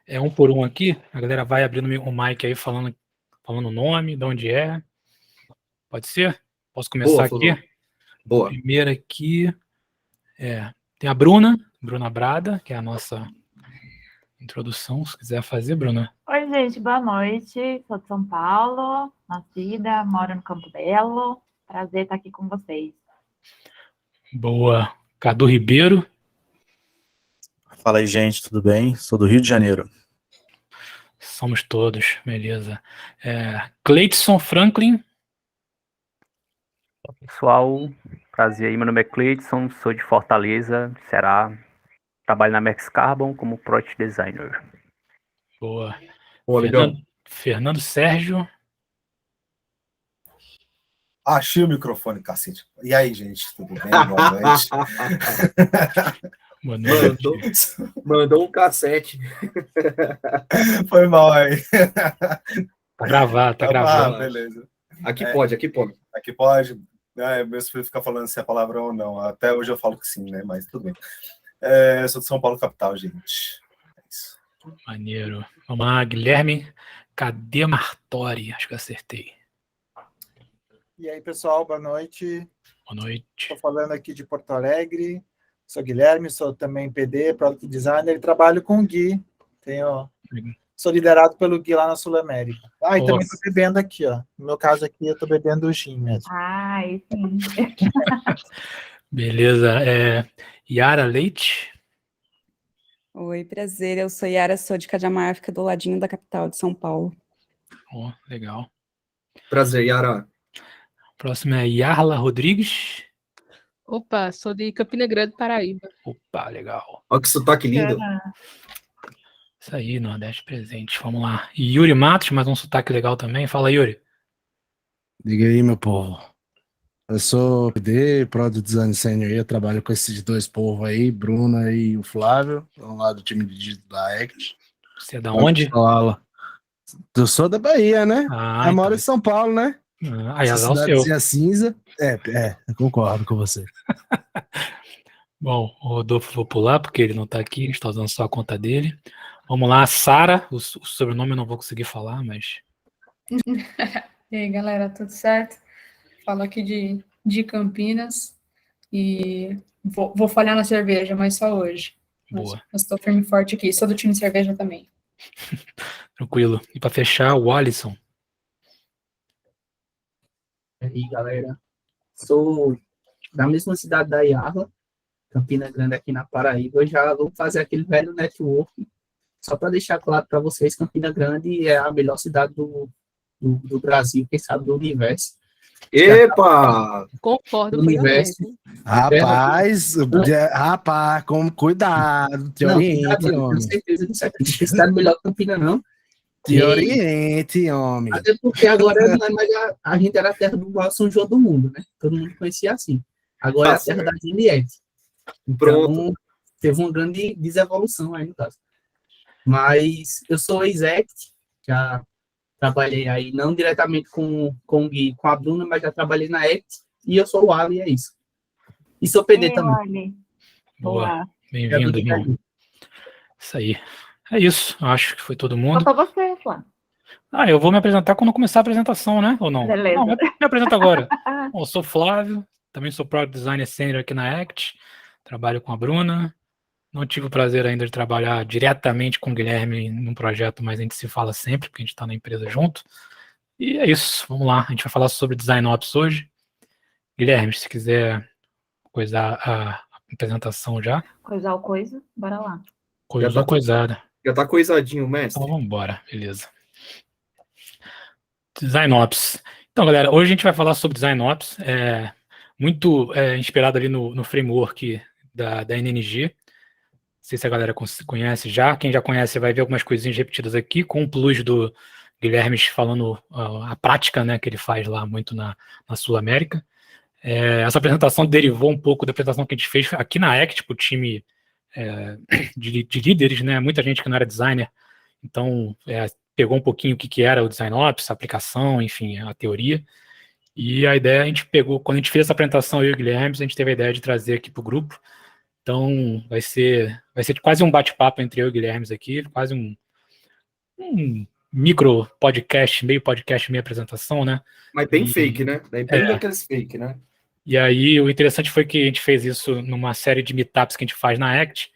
É um por um aqui. A galera vai abrindo o mic aí, falando o nome, de onde é. Pode ser? Posso começar aqui? Boa. Primeiro aqui tem a Bruna Brada, que é a nossa introdução. Se quiser fazer, Bruna. Oi, gente, boa noite. Sou de São Paulo, nascida, moro no Campo Belo. Prazer estar aqui com vocês. Boa. Cadu Ribeiro. Fala aí, gente, tudo bem? Sou do Rio de Janeiro. Somos todos, beleza. Cleidson Franklin. Pessoal, prazer aí, meu nome é Cleidson, sou de Fortaleza, Ceará. Trabalho na Max Carbon como Product Designer. Boa. Legal. Fernando Sérgio. Achei o microfone, cacete. E aí, gente, tudo bem? Boa noite. Boa noite. Mandou um cassete. Foi mal aí. Tá gravado, tá gravado. Beleza. Aqui pode. Aqui pode. Meus filhos ficam falando se é palavrão ou não. Até hoje eu falo que sim, né? Mas tudo bem. Sou de São Paulo, capital, gente. É isso. Maneiro. Vamos lá, Guilherme. Cadê Martori? Acho que eu acertei. E aí, pessoal, boa noite. Boa noite. Estou falando aqui de Porto Alegre. Sou Guilherme, sou também PD, Product Designer, e trabalho com o Gui. Sou liderado pelo Gui lá na Sul América. E também estou bebendo aqui, ó. No meu caso aqui, eu estou bebendo o gin mesmo. Ai, sim. Beleza. Yara Leite. Oi, prazer. Eu sou Yara, sou de Cajamar, fica do ladinho da capital de São Paulo. Legal. Prazer, Yara. Próximo é Yarla Rodrigues. Opa, sou de Campina Grande, Paraíba. Opa, legal. Olha que sotaque lindo. Isso aí, Nordeste presente. Vamos lá. Yuri Matos, mais um sotaque legal também. Fala, Yuri. Diga aí, meu povo. Eu sou PD, Product Design Senior, eu trabalho com esses dois povos aí, Bruna e o Flávio, estão lá do time de dígito da ACT. Você é da onde? Eu sou da Bahia, né? Eu moro em São Paulo, né? Essa cidadezinha cinza. Eu concordo com você. Bom, o Rodolfo vou pular, porque ele não tá aqui, está usando só a conta dele. Vamos lá, Sara, o sobrenome eu não vou conseguir falar, mas... E aí, galera, tudo certo? Falo aqui de Campinas e vou falhar na cerveja, mas só hoje. Boa. Mas estou firme e forte aqui, sou do time de cerveja também. Tranquilo. E para fechar, o Alisson. E aí, galera, sou da mesma cidade da Yarla, Campina Grande, aqui na Paraíba. Eu já vou fazer aquele velho network, só para deixar claro para vocês, Campina Grande é a melhor cidade do Brasil, quem sabe do universo. Epa! Concordo do universo. Rapaz, cuidado, te oriente, homem. Tenho certeza disso aqui. Não tem cidade melhor que Campina, não. Te oriente, homem. Até porque agora não é mais a gente era a terra do maior São João do mundo, né? Todo mundo conhecia assim. Agora é a terra da Juliette. Então, teve uma grande desevolução aí no caso. Mas eu sou ex-ACT, já trabalhei aí, não diretamente com o Gui, com a Bruna, mas já trabalhei na ACT, e eu sou o Ali, é isso. E sou PD também. Ali. Boa. Bem-vindo, irmão. Isso aí. É isso, acho que foi todo mundo. Faltou você, Flávio. Eu vou me apresentar quando começar a apresentação, né? Ou não? Beleza. Não, me apresento agora. Bom, eu sou Flávio, também sou Product Designer Senior aqui na ACT, trabalho com a Bruna. Não tive o prazer ainda de trabalhar diretamente com o Guilherme num projeto, mas a gente se fala sempre, porque a gente está na empresa junto. E é isso, vamos lá. A gente vai falar sobre Design Ops hoje. Guilherme, se quiser coisar a apresentação já. Coisar o coisa, bora lá. Coisou coisada. Já tá coisadinho, mestre. Então vamos embora, beleza. Design Ops. Então, galera, hoje a gente vai falar sobre Design Ops, muito inspirado ali no framework da NNG. Não sei se a galera conhece já. Quem já conhece vai ver algumas coisinhas repetidas aqui, com o plus do Guilherme falando a prática, né, que ele faz lá muito na Sul América. Essa apresentação derivou um pouco da apresentação que a gente fez aqui na ACT, o time de líderes, né? Muita gente que não era designer, então pegou um pouquinho o que era o Design Ops, a aplicação, enfim, a teoria. E a ideia, a gente pegou, quando a gente fez essa apresentação, eu e o Guilherme, a gente teve a ideia de trazer aqui para o grupo. Então, vai ser quase um bate-papo entre eu e o Guilherme aqui, quase um micro podcast, meio apresentação, né? Mas bem E- fake, né? Bem daqueles fake, né? E aí, o interessante foi que a gente fez isso numa série de meetups que a gente faz na ACT,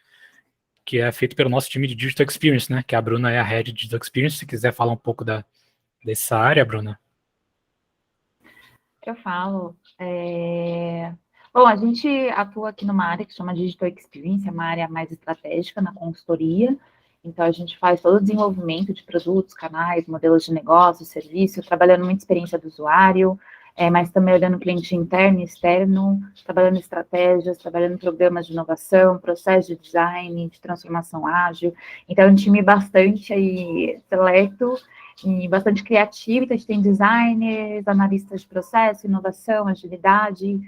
que é feito pelo nosso time de Digital Experience, né? Que a Bruna é a Head de Digital Experience. Se quiser falar um pouco dessa área, Bruna. Eu falo. Bom, a gente atua aqui numa área que chama Digital Experience, é uma área mais estratégica na consultoria. Então, a gente faz todo o desenvolvimento de produtos, canais, modelos de negócio, serviço, trabalhando muita experiência do usuário, mas também olhando cliente interno e externo, trabalhando estratégias, trabalhando programas de inovação, processo de design, de transformação ágil. Então, é um time bastante aí seleto e bastante criativo. Então, a gente tem designers, analistas de processo, inovação, agilidade.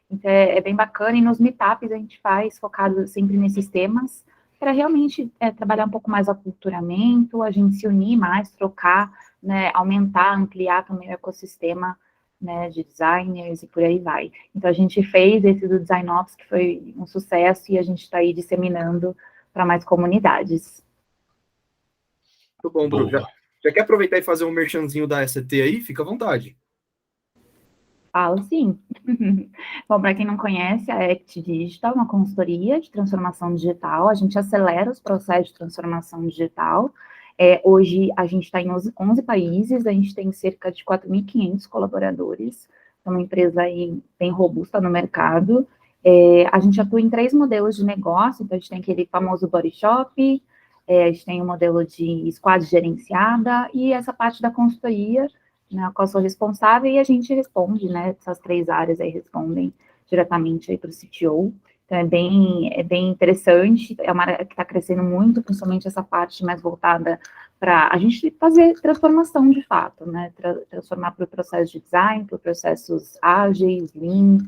Então, é bem bacana. E nos meetups a gente faz focado sempre nesses temas, para realmente trabalhar um pouco mais o aculturamento, a gente se unir mais, trocar, né, aumentar, ampliar também o ecossistema, né, de designers e por aí vai. Então, a gente fez esse do Design Ops, que foi um sucesso, e a gente está aí disseminando para mais comunidades. Muito bom, Bruno. Já quer aproveitar e fazer um merchanzinho da ST aí? Fica à vontade. Falo sim. Bom, para quem não conhece, a Act Digital é uma consultoria de transformação digital. A gente acelera os processos de transformação digital. Hoje, a gente está em 11 países, a gente tem cerca de 4.500 colaboradores. É uma empresa aí bem robusta no mercado. A gente atua em 3 modelos de negócio. Então, a gente tem aquele famoso body shop, a gente tem o modelo de squad gerenciada e essa parte da consultoria, na qual sou responsável, e a gente responde, né, essas 3 áreas aí respondem diretamente aí para o CTO. Então, é bem interessante, é uma área que está crescendo muito, principalmente essa parte mais voltada para a gente fazer transformação de fato, né, transformar para o processo de design, para processos ágeis, lean,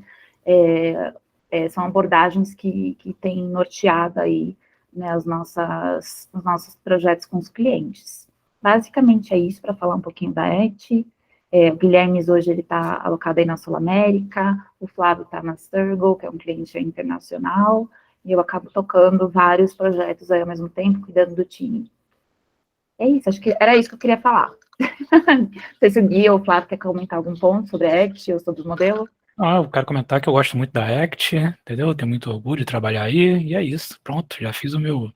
são abordagens que têm norteado aí, né, os nossos projetos com os clientes. Basicamente é isso, para falar um pouquinho da ACT. O Guilherme hoje ele está alocado aí na Sul América, o Flávio está na Sturgle, que é um cliente internacional, e eu acabo tocando vários projetos aí ao mesmo tempo, cuidando do time. É isso, acho que era isso que eu queria falar. Não sei se o Gui ou o Flávio quer comentar algum ponto sobre a ACT ou sobre o modelo. Eu quero comentar que eu gosto muito da ACT, entendeu? Eu tenho muito orgulho de trabalhar aí, e é isso. Pronto, já fiz o meu...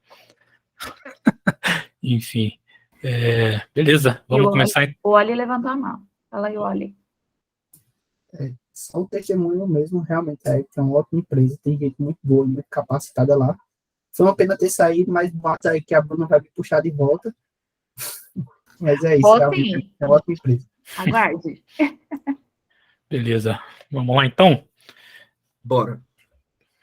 Enfim. Beleza, vamos começar. O Oli levantou a mão. Fala aí, Oli. Só o testemunho mesmo, realmente, é uma ótima empresa, tem gente muito boa, muito capacitada lá. Foi uma pena ter saído, mas bota aí que a Bruna vai me puxar de volta. Mas é isso, realmente, é uma ótima empresa. Aguarde. Beleza, vamos lá então? Bora.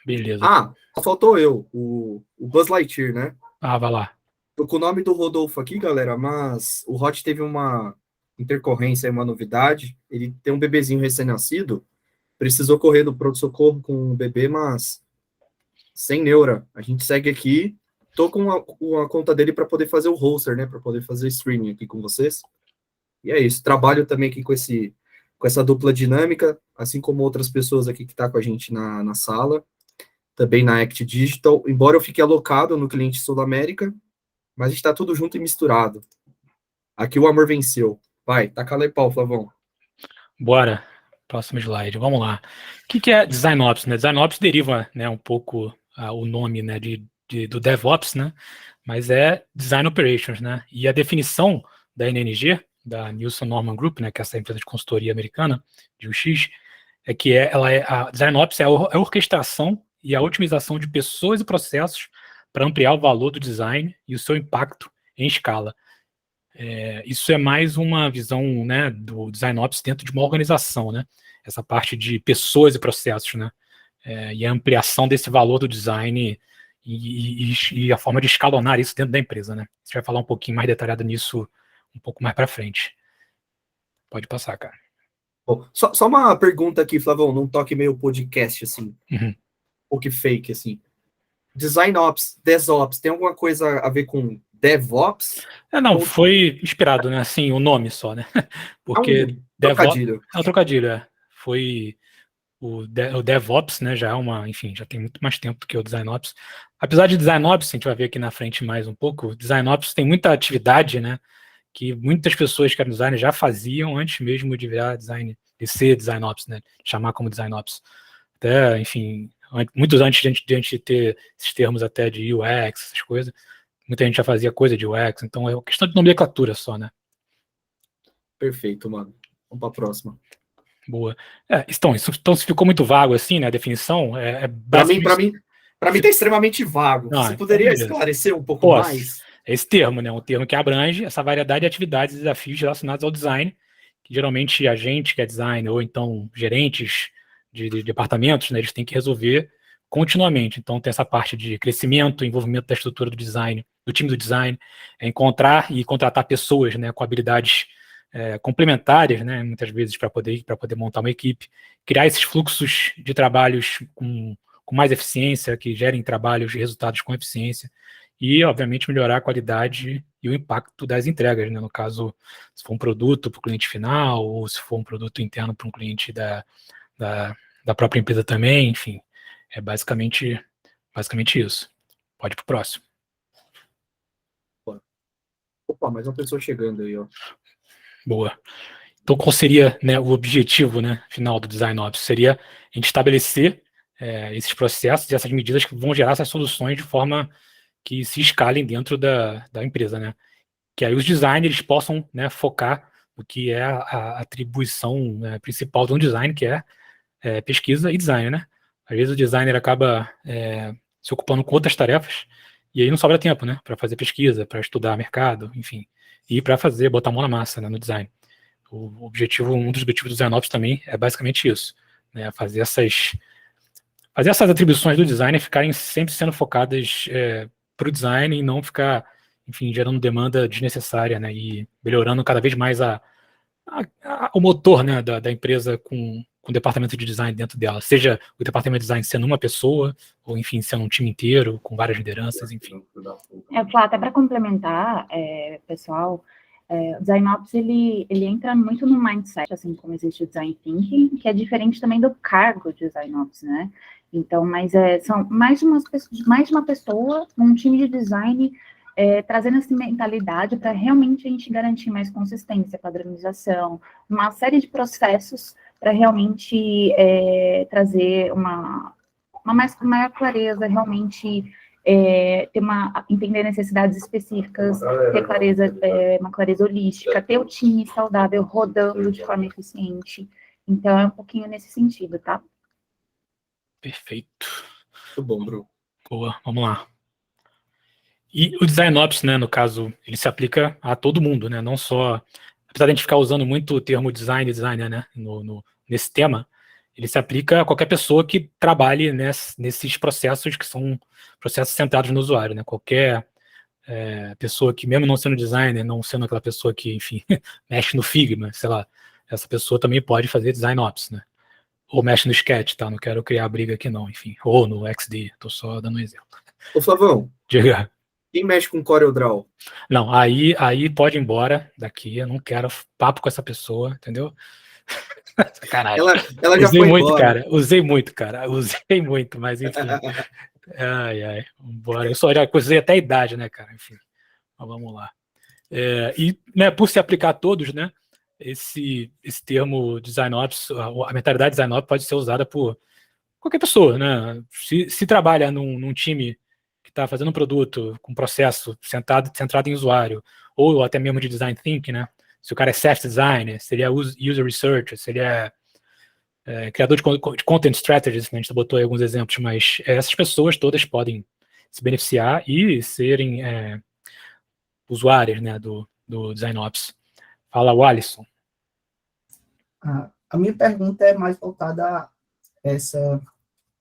Beleza. Faltou eu, o Buzz Lightyear, né? Vai lá. Tô com o nome do Rodolfo aqui, galera, mas o Hot teve uma intercorrência, uma novidade. Ele tem um bebezinho recém-nascido, precisou correr no pronto-socorro com o bebê, mas sem neura. A gente segue aqui. Tô com a conta dele para poder fazer o hoster, né? Para poder fazer streaming aqui com vocês. E é isso. Trabalho também aqui com essa dupla dinâmica, assim como outras pessoas aqui que estão com a gente na sala. Também na Act Digital. Embora eu fique alocado no cliente Sul América, mas a gente está tudo junto e misturado. Aqui o amor venceu. Vai, taca lá e pau, Flavão. Bora. Próximo slide. Vamos lá. O que é Design Ops, né? Design Ops deriva, né, um pouco o nome, né, do DevOps, né? Mas é Design Operations, né? E a definição da NNG, da Nielsen Norman Group, né, que é essa empresa de consultoria americana, de UX, é que a Design Ops é a orquestração e a otimização de pessoas e processos para ampliar o valor do design e o seu impacto em escala. Isso é mais uma visão, né, do Design Ops dentro de uma organização, né? Essa parte de pessoas e processos, né? E a ampliação desse valor do design e a forma de escalonar isso dentro da empresa, né? A gente vai falar um pouquinho mais detalhado nisso um pouco mais para frente. Pode passar, cara. Bom, só uma pergunta aqui, Flavão, num toque meio podcast, assim. Um pouco fake, assim. Design Ops, DevOps, tem alguma coisa a ver com DevOps? Não, foi inspirado, né? Assim, o nome só, né? Porque trocadilho. É um trocadilho, Foi o DevOps, né? Já tem muito mais tempo do que o Design Ops. Apesar de Design Ops, a gente vai ver aqui na frente mais um pouco, o Design Ops tem muita atividade, né? que muitas pessoas que eram designers já faziam antes mesmo de virar design, de ser Design Ops, né? Chamar como Design Ops. Até, enfim, muitos antes de a gente ter esses termos até de UX, essas coisas, muita gente já fazia coisa de UX, então é uma questão de nomenclatura só, né? Perfeito, mano. Vamos para a próxima. Boa. Então, se ficou muito vago assim, né, a definição, Para mim tá extremamente vago. Não, Você poderia beleza. esclarecer um pouco mais? Esse termo, né, um termo que abrange essa variedade de atividades e desafios relacionados ao design, que geralmente a gente que é designer, ou então gerentes de departamentos, né, eles têm que resolver continuamente. Então tem essa parte de crescimento, envolvimento da estrutura do design, do time do design, encontrar e contratar pessoas, né, com habilidades complementares, né, muitas vezes para poder montar uma equipe, criar esses fluxos de trabalhos com mais eficiência, que gerem trabalhos e resultados com eficiência, e, obviamente, melhorar a qualidade e o impacto das entregas, né? No caso, se for um produto para o cliente final, ou se for um produto interno para um cliente da própria empresa também, enfim, é basicamente isso. Pode ir para o próximo. Opa, mais uma pessoa chegando aí, ó. Boa. Então, qual seria, né, o objetivo, né, final do Design Ops? Seria a gente estabelecer esses processos e essas medidas que vão gerar essas soluções de forma que se escalem dentro da empresa, né? Que aí os designers possam, né, focar no que é a atribuição, né, principal de um design, que é pesquisa e design, né? Às vezes o designer acaba se ocupando com outras tarefas e aí não sobra tempo, né, para fazer pesquisa, para estudar mercado, enfim, e para botar a mão na massa, né, no design. Um dos objetivos do Design Ops também é basicamente isso, né, fazer essas atribuições do design ficarem sempre sendo focadas para o design e não ficar, enfim, gerando demanda desnecessária, né, e melhorando cada vez mais o motor, né, da empresa com o departamento de design dentro dela, seja o departamento de design sendo uma pessoa, ou, enfim, sendo um time inteiro, com várias lideranças, enfim. Até para complementar, pessoal, o Design Ops, ele entra muito no mindset, assim como existe o Design Thinking, que é diferente também do cargo de Design Ops, né? Então, são mais de uma pessoa num time de design trazendo essa mentalidade para realmente a gente garantir mais consistência, padronização, uma série de processos para realmente trazer uma maior clareza, realmente entender necessidades específicas, ter clareza, uma clareza holística, ter o time saudável rodando de forma eficiente. Então, é um pouquinho nesse sentido, tá? Perfeito. Muito bom, Bruno. Boa, vamos lá. E o Design Ops, né, no caso, ele se aplica a todo mundo, né, não só... Apesar de a gente ficar usando muito o termo designer, né, nesse tema, ele se aplica a qualquer pessoa que trabalhe nesses processos que são processos centrados no usuário, né, qualquer pessoa que, mesmo não sendo designer, não sendo aquela pessoa que, enfim, mexe no Figma, sei lá, essa pessoa também pode fazer Design Ops, né, ou mexe no Sketch, tá, não quero criar briga aqui não, enfim, ou no XD, tô só dando um exemplo. Ô, Flavão. Diga. Quem mexe com CorelDRAW? Não, aí pode ir embora daqui, eu não quero papo com essa pessoa, entendeu? Sacanagem. Ela já foi embora. Usei muito, mas enfim. Ai, vambora. Eu já usei até a idade, né, cara, enfim. Mas vamos lá. E, né, por se aplicar a todos, né, esse termo Design Ops, a mentalidade Design Ops pode ser usada por qualquer pessoa, né? Se trabalha num time que está fazendo um produto com processo centrado em usuário, ou até mesmo de design thinking, né? Se o cara é self-designer, se ele é user researcher, se ele é criador de content strategies, né? A gente botou aí alguns exemplos, mas essas pessoas todas podem se beneficiar e serem usuários, né, do Design Ops. Fala, o Alisson. A minha pergunta é mais voltada a essa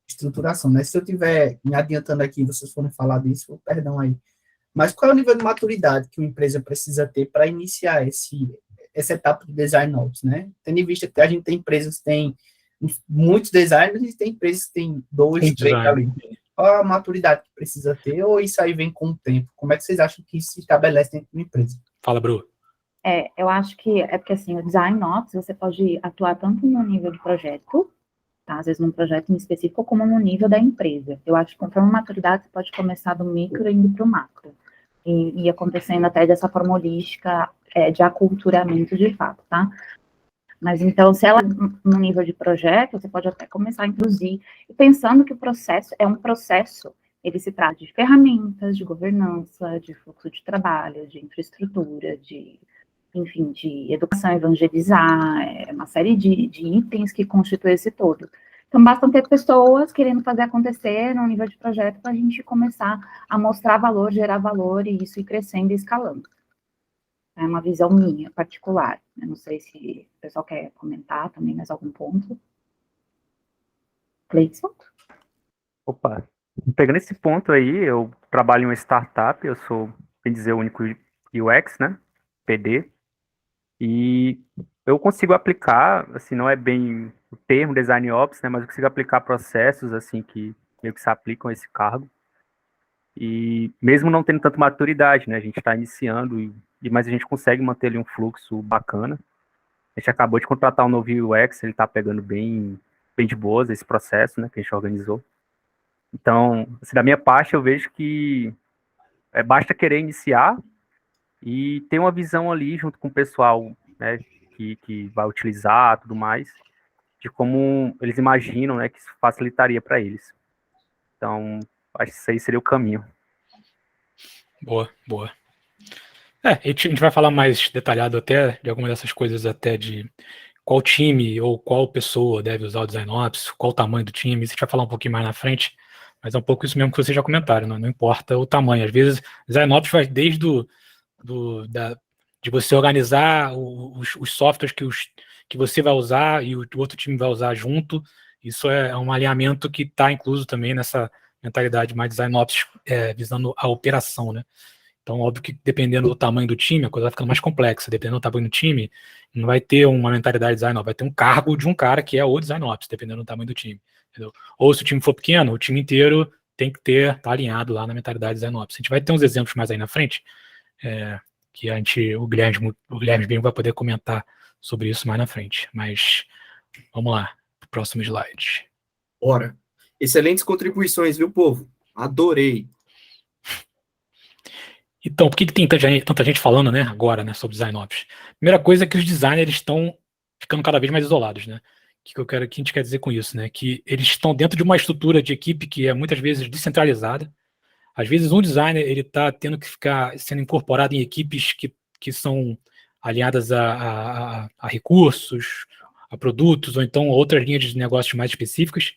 estruturação, né? Se eu estiver me adiantando aqui, vocês forem falar disso, perdão aí. Mas qual é o nível de maturidade que uma empresa precisa ter para iniciar essa etapa de Design Ops, né? Tendo em vista que a gente tem empresas que têm muitos designers e tem empresas que têm 2, 3 ali. Qual a maturidade que precisa ter, ou isso aí vem com o tempo? Como é que vocês acham que isso se estabelece dentro de uma empresa? Fala, Bru. Eu acho que porque assim, o Design Ops, você pode atuar tanto no nível de projeto, tá? Às vezes num projeto em específico, como no nível da empresa. Eu acho que conforme a maturidade, você pode começar do micro e indo para o macro. E acontecendo até dessa forma holística, de aculturamento de fato, tá? Mas então, se ela no nível de projeto, você pode até começar a introduzir, pensando que o processo é um processo, ele se trata de ferramentas, de governança, de fluxo de trabalho, de infraestrutura, enfim, de educação, evangelizar, uma série de itens que constituem esse todo. Então, basta ter pessoas querendo fazer acontecer no nível de projeto para a gente começar a mostrar valor, gerar valor, e isso ir crescendo e escalando. É uma visão minha, particular. Eu não sei se o pessoal quer comentar também mais algum ponto. Cleidson? Opa, pegando esse ponto aí, eu trabalho em uma startup, eu sou, bem dizer, o único UX, né, PD, e eu consigo aplicar, assim, não é bem o termo Design Ops, né, mas eu consigo aplicar processos, assim, que meio que se aplicam a esse cargo, e mesmo não tendo tanta maturidade, né, a gente está iniciando, mas a gente consegue manter ali um fluxo bacana. A gente acabou de contratar um novo UX, ele está pegando bem de boas esse processo, né, que a gente organizou. Então, assim, da minha parte, eu vejo que basta querer iniciar e ter uma visão ali junto com o pessoal, né, que vai utilizar tudo mais, de como eles imaginam, né, que isso facilitaria para eles. Então, acho que isso aí seria o caminho. Boa, boa. A gente vai falar mais detalhado até de algumas dessas coisas, até de qual time ou qual pessoa deve usar o Design Ops, qual o tamanho do time, isso a gente vai falar um pouquinho mais na frente, mas é um pouco isso mesmo que vocês já comentaram, não importa o tamanho. Às vezes, Design Ops vai desde de você organizar os softwares que você vai usar e o outro time vai usar junto. Isso é um alinhamento que está incluso também nessa mentalidade mais Design Ops, visando a operação, né? Então, óbvio que dependendo do tamanho do time, a coisa vai ficando mais complexa. Dependendo do tamanho do time, não vai ter uma mentalidade Design Ops, vai ter um cargo de um cara que é o Design Ops, dependendo do tamanho do time. Entendeu? Ou se o time for pequeno, o time inteiro tem que estar alinhado lá na mentalidade Design Ops. A gente vai ter uns exemplos mais aí na frente, que o Guilherme bem vai poder comentar sobre isso mais na frente. Mas vamos lá, próximo slide. Bora. Excelentes contribuições, viu, povo? Adorei. Então, por que tem tanta gente falando, né, agora, né, sobre Design Ops? Primeira coisa é que os designers estão ficando cada vez mais isolados, né? O que a gente quer dizer com isso, né? Que eles estão dentro de uma estrutura de equipe que é muitas vezes descentralizada. Às vezes um designer ele está tendo que ficar sendo incorporado em equipes que são alinhadas a recursos, a produtos, ou então outras linhas de negócios mais específicas.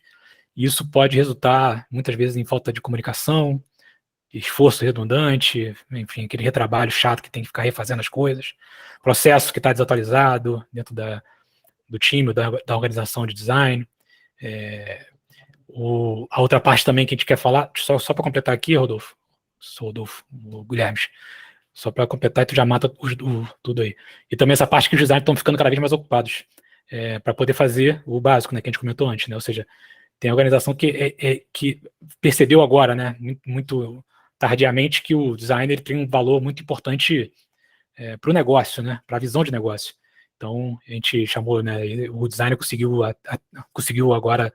E isso pode resultar, muitas vezes, em falta de comunicação, esforço redundante, enfim, aquele retrabalho chato que tem que ficar refazendo as coisas, processo que está desatualizado dentro do time, da organização de design. A outra parte também que a gente quer falar, só para completar aqui, Rodolfo, o Guilherme, só para completar e tu já mata tudo aí. E também essa parte que os designers estão ficando cada vez mais ocupados para poder fazer o básico, né, que a gente comentou antes, né, ou seja, tem a organização que percebeu agora, né, muito tardiamente, que o designer tem um valor muito importante para o negócio, né, para a visão de negócio. Então, a gente chamou, né, o designer conseguiu agora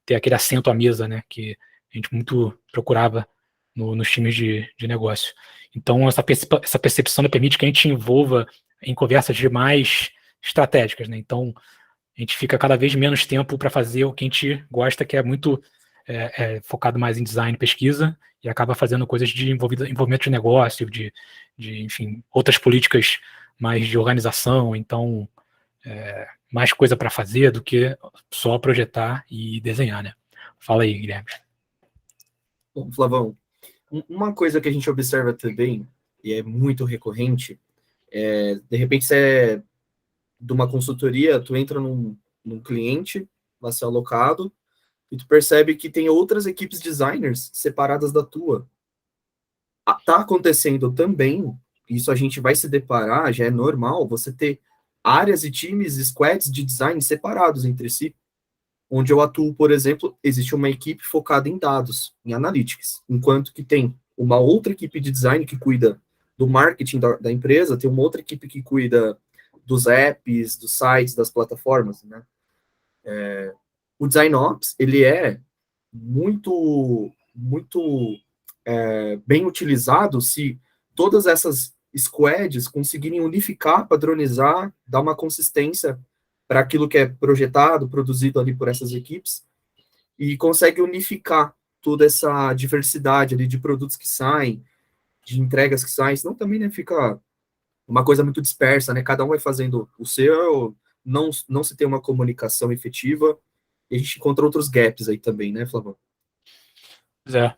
ter aquele assento à mesa, né, que a gente muito procurava nos times de negócio. Então, essa percepção permite que a gente envolva em conversas mais estratégicas, né, então a gente fica cada vez menos tempo para fazer o que a gente gosta, que é muito focado mais em design e pesquisa, e acaba fazendo coisas de envolvimento de negócio, de enfim, outras políticas mais de organização, então mais coisa para fazer do que só projetar e desenhar, né? Fala aí, Guilherme. Bom, Flavão, uma coisa que a gente observa também, e é muito recorrente, de repente você é de uma consultoria, tu entra num cliente, vai ser alocado, e tu percebe que tem outras equipes designers separadas da tua. Tá acontecendo também, isso a gente vai se deparar, já é normal, você ter áreas e times, squads de design separados entre si. Onde eu atuo, por exemplo, existe uma equipe focada em dados, em analytics, enquanto que tem uma outra equipe de design que cuida do marketing da empresa, tem uma outra equipe que cuida dos apps, dos sites, das plataformas, né? O Design Ops, ele é muito bem utilizado se todas essas squads conseguirem unificar, padronizar, dar uma consistência para aquilo que é projetado, produzido ali por essas equipes, e consegue unificar toda essa diversidade ali de produtos que saem, de entregas que saem, senão também, né, fica uma coisa muito dispersa, né, cada um vai fazendo o seu, não se tem uma comunicação efetiva, e a gente encontra outros gaps aí também, né, Flavão? Pois é,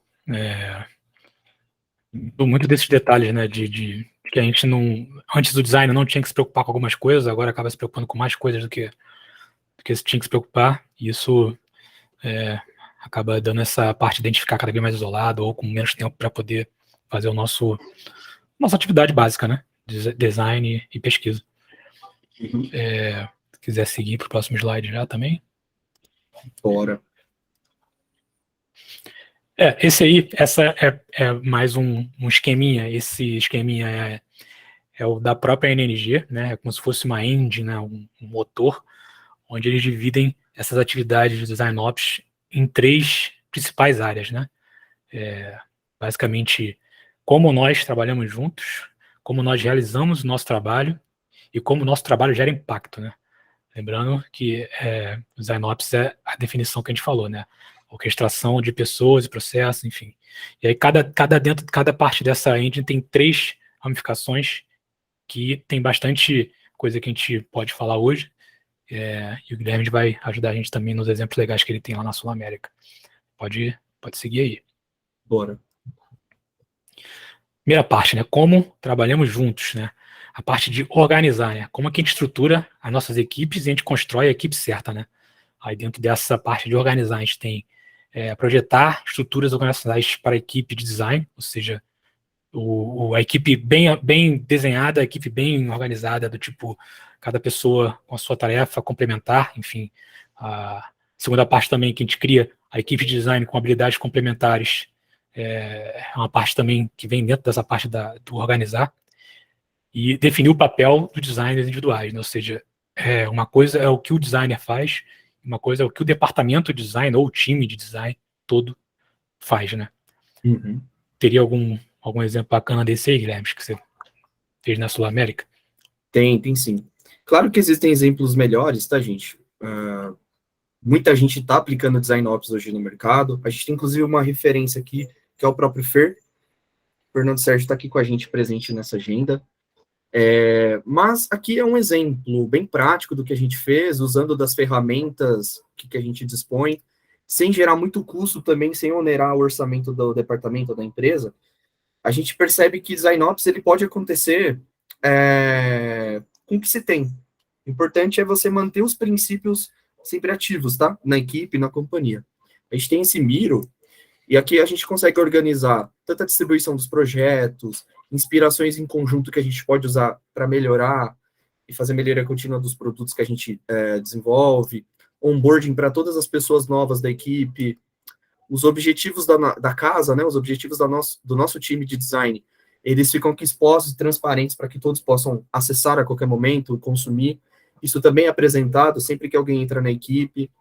muito desses detalhes, né, de que a gente não, antes do design não tinha que se preocupar com algumas coisas, agora acaba se preocupando com mais coisas do que se tinha que se preocupar, e isso acaba dando essa parte de identificar cada vez mais isolado, ou com menos tempo para poder fazer nossa atividade básica, né, design e pesquisa. Se quiser seguir para o próximo slide já também. Bora. Essa é mais um esqueminha. Esse esqueminha é o da própria NNG, né? É como se fosse uma engine, né? Um motor, onde eles dividem essas atividades de Design Ops em 3 principais áreas, né? Basicamente, como nós trabalhamos juntos, como nós realizamos o nosso trabalho e como o nosso trabalho gera impacto, né? Lembrando que Design Ops é a definição que a gente falou, né? Orquestração de pessoas e processos, enfim. E aí cada parte dessa engine tem 3 ramificações que tem bastante coisa que a gente pode falar hoje, e o Guilherme vai ajudar a gente também nos exemplos legais que ele tem lá na Sul América. Pode seguir aí. Bora. Primeira parte, né? Como trabalhamos juntos, né? A parte de organizar, né? Como é que a gente estrutura as nossas equipes e a gente constrói a equipe certa, né? Aí dentro dessa parte de organizar, a gente tem projetar estruturas organizacionais para a equipe de design, ou seja, a equipe bem desenhada, a equipe bem organizada, do tipo, cada pessoa com a sua tarefa complementar, enfim. A segunda parte também que a gente cria a equipe de design com habilidades complementares, é uma parte também que vem dentro dessa parte do organizar, e definir o papel dos designers individuais, né? Ou seja, uma coisa é o que o designer faz, uma coisa é o que o departamento de design ou o time de design todo faz, né? Uhum. Teria algum exemplo bacana desse aí, Guilherme, que você fez na Sul América? Tem sim. Claro que existem exemplos melhores, tá, gente? Muita gente está aplicando Design Ops hoje no mercado. A gente tem, inclusive, uma referência aqui, que é o próprio Fer. O Fernando Sérgio está aqui com a gente, presente nessa agenda. Mas aqui é um exemplo bem prático do que a gente fez, usando das ferramentas que a gente dispõe, sem gerar muito custo também, sem onerar o orçamento do departamento da empresa. A gente percebe que Design Ops ele pode acontecer com o que se tem. O importante é você manter os princípios sempre ativos, tá? Na equipe, na companhia. A gente tem esse Miro, e aqui a gente consegue organizar tanto a distribuição dos projetos, inspirações em conjunto que a gente pode usar para melhorar e fazer melhoria contínua dos produtos que a gente desenvolve, onboarding para todas as pessoas novas da equipe, os objetivos da casa, né, os objetivos do nosso time de design, eles ficam aqui expostos e transparentes para que todos possam acessar a qualquer momento, consumir. Isso também é apresentado sempre que alguém entra na equipe.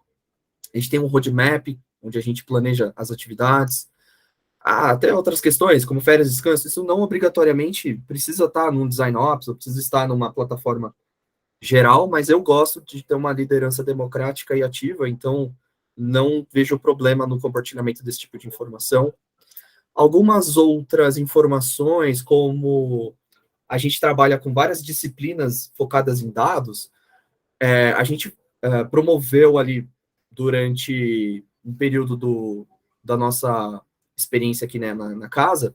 A gente tem um roadmap, onde a gente planeja as atividades. Até outras questões, como férias e descanso, isso não obrigatoriamente precisa estar num Design Ops, ou precisa estar numa plataforma geral, mas eu gosto de ter uma liderança democrática e ativa, então não vejo problema no compartilhamento desse tipo de informação. Algumas outras informações, como a gente trabalha com várias disciplinas focadas em dados, a gente promoveu ali durante um período da nossa experiência aqui, né, na casa,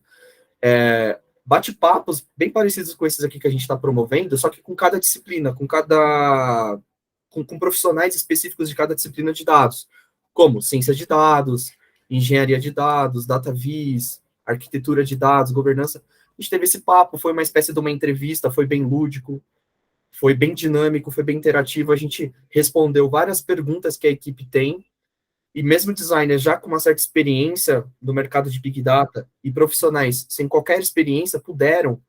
bate-papos bem parecidos com esses aqui que a gente está promovendo, só que com cada disciplina, com profissionais específicos de cada disciplina de dados, como ciência de dados, engenharia de dados, data viz, arquitetura de dados, governança. A gente teve esse papo, foi uma espécie de uma entrevista, foi bem lúdico, foi bem dinâmico, foi bem interativo, a gente respondeu várias perguntas que a equipe tem, e mesmo designers já com uma certa experiência no mercado de Big Data e profissionais sem qualquer experiência puderam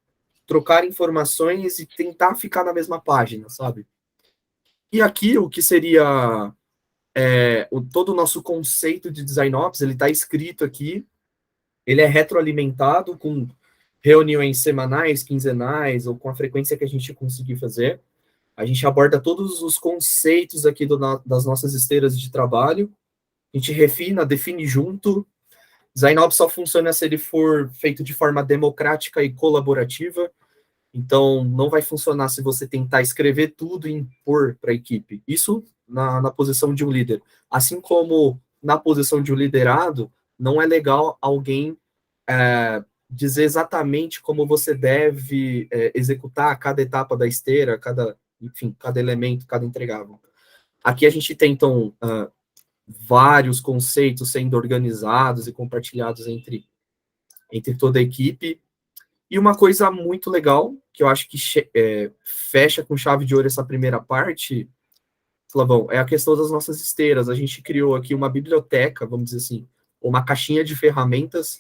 trocar informações e tentar ficar na mesma página, sabe? E aqui, o que seria todo o nosso conceito de Design Ops, ele está escrito aqui, ele é retroalimentado com reuniões semanais, quinzenais, ou com a frequência que a gente conseguir fazer. A gente aborda todos os conceitos aqui das nossas esteiras de trabalho, a gente refina, define junto. DesignOps só funciona se ele for feito de forma democrática e colaborativa, então não vai funcionar se você tentar escrever tudo e impor para a equipe. Isso na posição de um líder. Assim como na posição de um liderado, não é legal alguém dizer exatamente como você deve executar cada etapa da esteira, cada elemento, cada entregável. Aqui a gente tem, então, vários conceitos sendo organizados e compartilhados entre toda a equipe. E uma coisa muito legal, que eu acho que fecha com chave de ouro essa primeira parte, Flavão, é a questão das nossas esteiras. A gente criou aqui uma biblioteca, vamos dizer assim, uma caixinha de ferramentas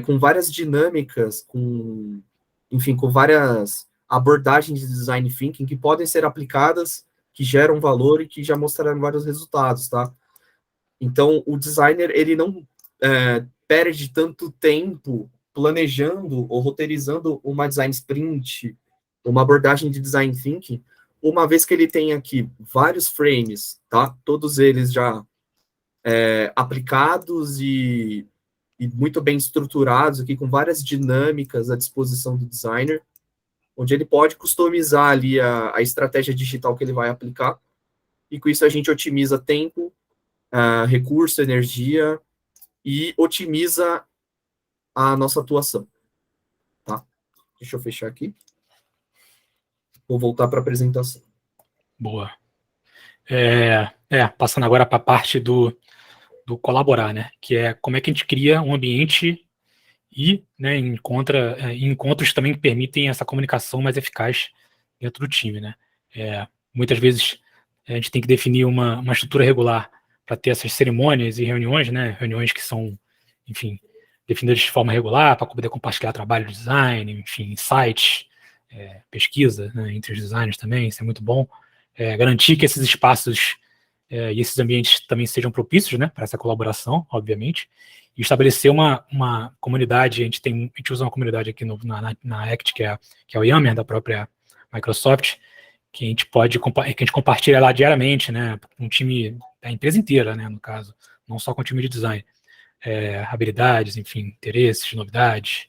com várias dinâmicas, com várias abordagens de design thinking que podem ser aplicadas, que geram valor e que já mostraram vários resultados, tá? Então, o designer, ele não perde tanto tempo planejando ou roteirizando uma design sprint, uma abordagem de design thinking, uma vez que ele tem aqui vários frames, tá? Todos eles já aplicados e muito bem estruturados aqui, com várias dinâmicas à disposição do designer, onde ele pode customizar ali a estratégia digital que ele vai aplicar, e com isso a gente otimiza tempo, recurso, energia, e otimiza a nossa atuação. Tá? Deixa eu fechar aqui. Vou voltar para a apresentação. Boa. Passando agora para a parte do colaborar, né? Que é como é que a gente cria um ambiente e, né, encontros também que permitem essa comunicação mais eficaz dentro do time, né? Muitas vezes a gente tem que definir uma estrutura regular para ter essas cerimônias e reuniões, né? Reuniões que são, enfim, definidas de forma regular para poder compartilhar trabalho de design, enfim, insights, pesquisa, né, entre os designers também, isso é muito bom. Garantir que esses espaços e esses ambientes também sejam propícios, né, para essa colaboração, obviamente, e estabelecer uma comunidade. A gente usa uma comunidade aqui na ACT, que é o Yammer, da própria Microsoft, que a gente compartilha lá diariamente, né, com o time da empresa inteira, né, no caso, não só com o time de design. Habilidades, enfim, interesses, novidades.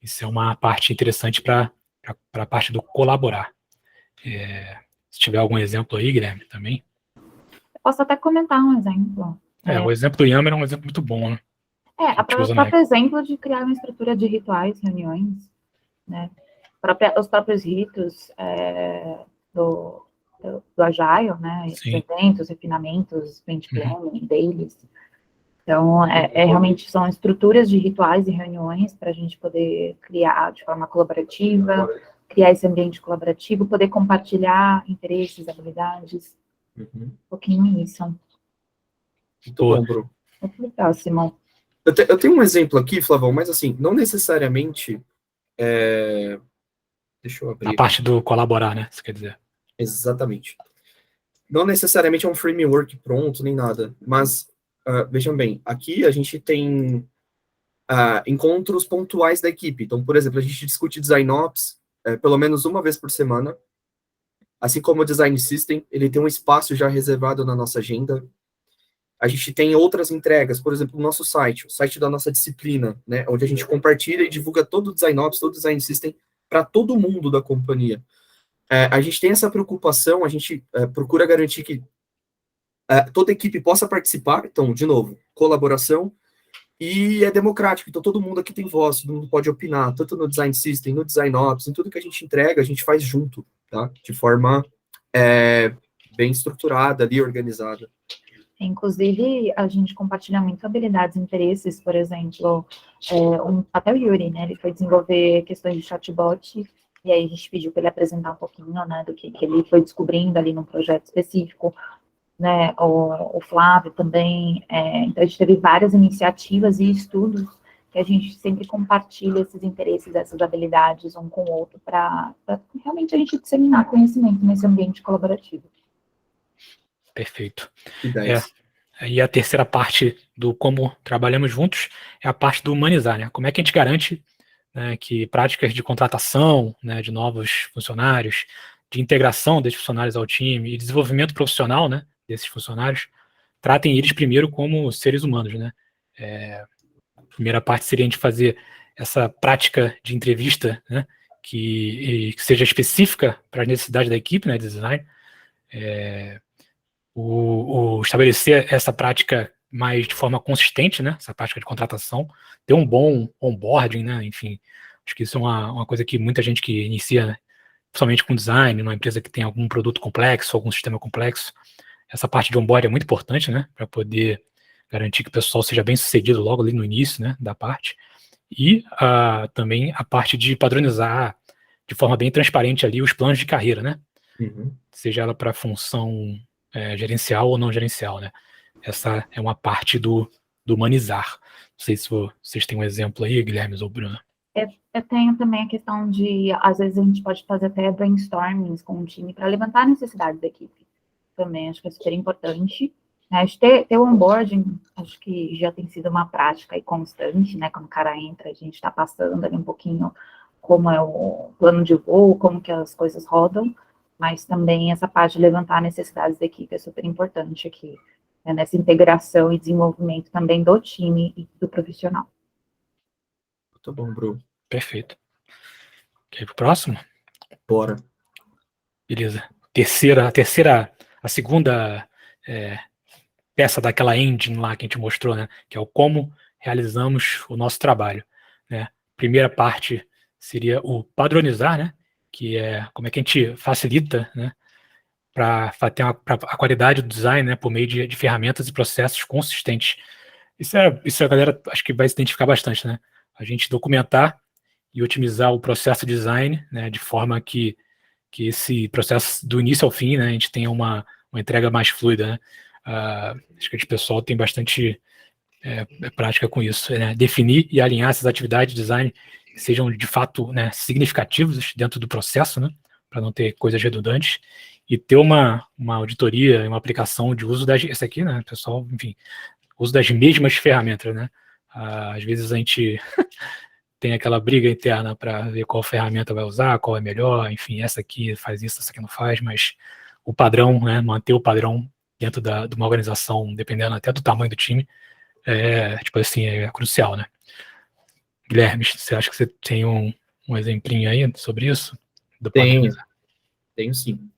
Isso é uma parte interessante para a parte do colaborar. Se tiver algum exemplo aí, Guilherme, também. Eu posso até comentar um exemplo. O exemplo do Yammer é um exemplo muito bom, né? O próprio exemplo de criar uma estrutura de rituais, reuniões, né? Os próprios ritos do Agile, né? Eventos, refinamentos, sprint planning, dailies. Então, realmente são estruturas de rituais e reuniões para a gente poder criar de forma colaborativa, criar esse ambiente colaborativo, poder compartilhar interesses, habilidades. Um pouquinho isso. Muito bom, Bruno. Muito legal, Simão. Eu tenho um exemplo aqui, Flavão, mas assim, não necessariamente... Deixa eu abrir. A parte do colaborar, né? Você quer dizer? Exatamente. Não necessariamente é um framework pronto, nem nada, mas... vejam bem, aqui a gente tem encontros pontuais da equipe. Então, por exemplo, a gente discute DesignOps pelo menos uma vez por semana. Assim como o Design System, ele tem um espaço já reservado na nossa agenda. A gente tem outras entregas, por exemplo, o nosso site, o site da nossa disciplina, né, onde a gente compartilha e divulga todo o DesignOps, todo o Design System para todo mundo da companhia. A gente tem essa preocupação, a gente procura garantir que toda a equipe possa participar, então, de novo, colaboração, e é democrático, então todo mundo aqui tem voz, todo mundo pode opinar, tanto no Design System, no DesignOps, em tudo que a gente entrega, a gente faz junto, tá? De forma bem estruturada ali, organizada. Inclusive, a gente compartilha muito habilidades e interesses, por exemplo, até o Yuri, né, ele foi desenvolver questões de chatbot, e aí a gente pediu para ele apresentar um pouquinho, né, do que ele foi descobrindo ali num projeto específico, né, o Flávio também, então a gente teve várias iniciativas e estudos que a gente sempre compartilha esses interesses, essas habilidades um com o outro, para realmente a gente disseminar conhecimento nesse ambiente colaborativo. Perfeito. E a terceira parte do como trabalhamos juntos é a parte do humanizar, né? Como é que a gente garante, né, que práticas de contratação, né, de novos funcionários, de integração desses funcionários ao time e desenvolvimento profissional, né, desses funcionários, tratem eles primeiro como seres humanos, né. A primeira parte seria a gente fazer essa prática de entrevista, né, que seja específica para as necessidades da equipe, né, de design, estabelecer essa prática mais de forma consistente, né, essa prática de contratação, ter um bom onboarding, né, enfim, acho que isso é uma coisa que muita gente que inicia, né, principalmente com design, numa empresa que tem algum produto complexo, algum sistema complexo, essa parte de onboarding é muito importante, né, para poder garantir que o pessoal seja bem sucedido logo ali no início, né, da parte, e também a parte de padronizar de forma bem transparente ali os planos de carreira, né, seja ela para função gerencial ou não gerencial, né, essa é uma parte do humanizar. Não sei se vocês têm um exemplo aí, Guilherme ou Bruno. Eu tenho também a questão de, às vezes a gente pode fazer até brainstormings com o time para levantar a necessidade da equipe. Também acho que é super importante. Né? Ter o onboarding, acho que já tem sido uma prática e constante, né? Quando o cara entra, a gente está passando ali um pouquinho como é o plano de voo, como que as coisas rodam, mas também essa parte de levantar necessidades da equipe é super importante aqui, né? Nessa integração e desenvolvimento também do time e do profissional. Muito bom, Bruno. Perfeito. Quer ir pro próximo? Bora. Beleza. A segunda peça daquela engine lá que a gente mostrou, né? Que é o como realizamos o nosso trabalho, né? Primeira parte seria o padronizar, né? Que é como é que a gente facilita, né? Para ter a qualidade do design, né? Por meio de ferramentas e processos consistentes. Isso a galera acho que vai se identificar bastante, né? A gente documentar e otimizar o processo de design, né, de forma que esse processo do início ao fim, né, a gente tenha uma entrega mais fluida, né? Acho que o pessoal tem bastante prática com isso, né? Definir e alinhar essas atividades de design que sejam de fato, né, significativas dentro do processo, né, para não ter coisas redundantes, e ter uma auditoria e uma aplicação de uso essa aqui, né, pessoal, enfim, uso das mesmas ferramentas, né? Às vezes a gente tem aquela briga interna para ver qual ferramenta vai usar, qual é melhor, enfim, essa aqui faz isso, essa aqui não faz, mas o padrão, né, manter o padrão dentro de uma organização, dependendo até do tamanho do time, tipo assim, é crucial, né? Guilherme, você acha que você tem um exemplinho aí sobre isso? Tenho sim.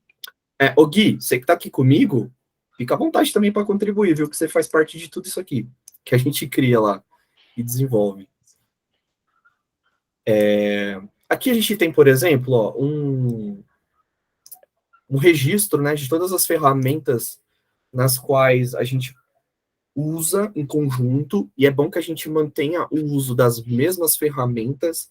Ô Gui, você que está aqui comigo, fica à vontade também para contribuir, viu? Que você faz parte de tudo isso aqui, que a gente cria lá e desenvolve. Aqui a gente tem, por exemplo, ó, um registro, né, de todas as ferramentas nas quais a gente usa em conjunto, e é bom que a gente mantenha o uso das mesmas ferramentas,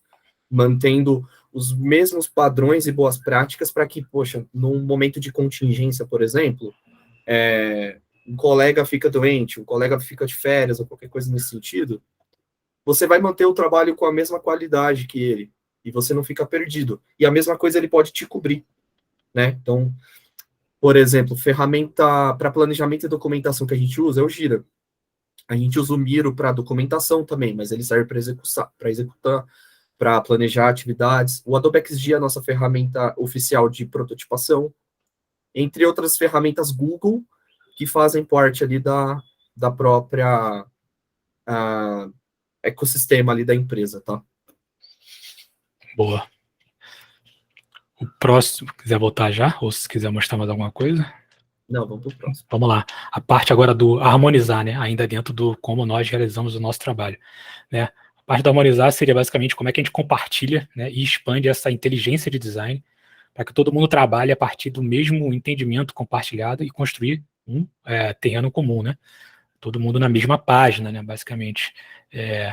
mantendo os mesmos padrões e boas práticas para que, poxa, num momento de contingência, por exemplo, um colega fica doente, um colega fica de férias, ou qualquer coisa nesse sentido, você vai manter o trabalho com a mesma qualidade que ele, e você não fica perdido. E a mesma coisa ele pode te cobrir, né? Então, por exemplo, ferramenta para planejamento e documentação que a gente usa é o Gira. A gente usa o Miro para documentação também, mas ele serve para executar, para planejar atividades. O Adobe XD é a nossa ferramenta oficial de prototipação, entre outras ferramentas Google, que fazem parte ali da própria ecossistema ali da empresa, tá? Boa. O próximo, quiser voltar já, ou se quiser mostrar mais alguma coisa? Não, vamos para o próximo. Vamos lá. A parte agora do harmonizar, né? Ainda dentro do como nós realizamos o nosso trabalho, né? A parte do harmonizar seria basicamente como é que a gente compartilha, né, e expande essa inteligência de design para que todo mundo trabalhe a partir do mesmo entendimento compartilhado e construir um terreno comum, né? Todo mundo na mesma página, né? Basicamente.